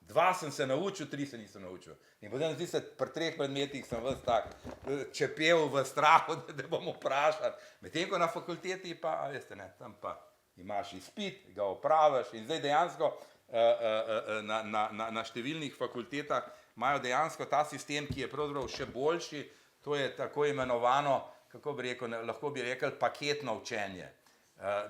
Speaker 2: 2 sem se naučil, 3 se nisem naučil. In potem zdi se, pri 3 predmetih sem ves tak čepel v strahu, da bom vprašal. Medtem ko na fakulteti pa, veste ne, tam pa imaš izpit, ga opraviš in zdaj dejansko na številnih fakultetah imajo dejansko ta sistem, ki je pravzaprav še boljši, to je tako imenovano, kako bi rekel, lahko bi rekel paketno učenje.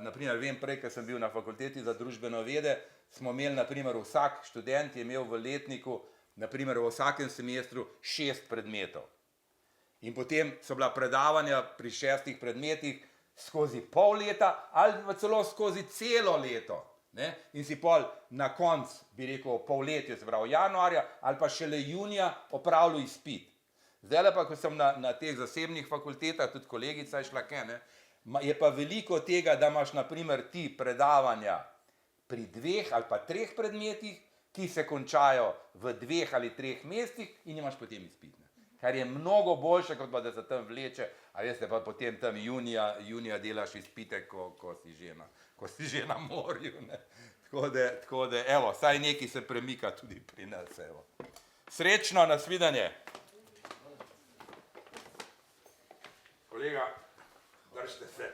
Speaker 2: Naprimer, vem prej, ko sem bil na fakulteti za družbeno vede, smo imeli, naprimer, vsak študent je imel v letniku, naprimer, v vsakem semestru 6 predmetov. In potem so bila predavanja pri 6 predmetih skozi pol leta ali pa celo skozi celo leto. Ne? In si pol na konc, bi rekel, polletje, se pravi januarja ali pa šele junija opravljal izpit. Zdaj pa, ko sem na teh zasebnih fakultetah, tudi kolegica je šla, je pa veliko tega, da imaš, naprimer, ti predavanja pri 2 ali pa 3 predmetih, ki se končajo v 2 ali 3 mesecih in imaš potem izpit. Kar je mnogo boljše, kot pa da se tam vleče, a veste, pa potem tam junija delaš izpite, ko si že na morju. Ne. Tako da, evo, saj nekaj se premika tudi pri nas, evo. Srečno, nasvidenje. Kolega, držite se.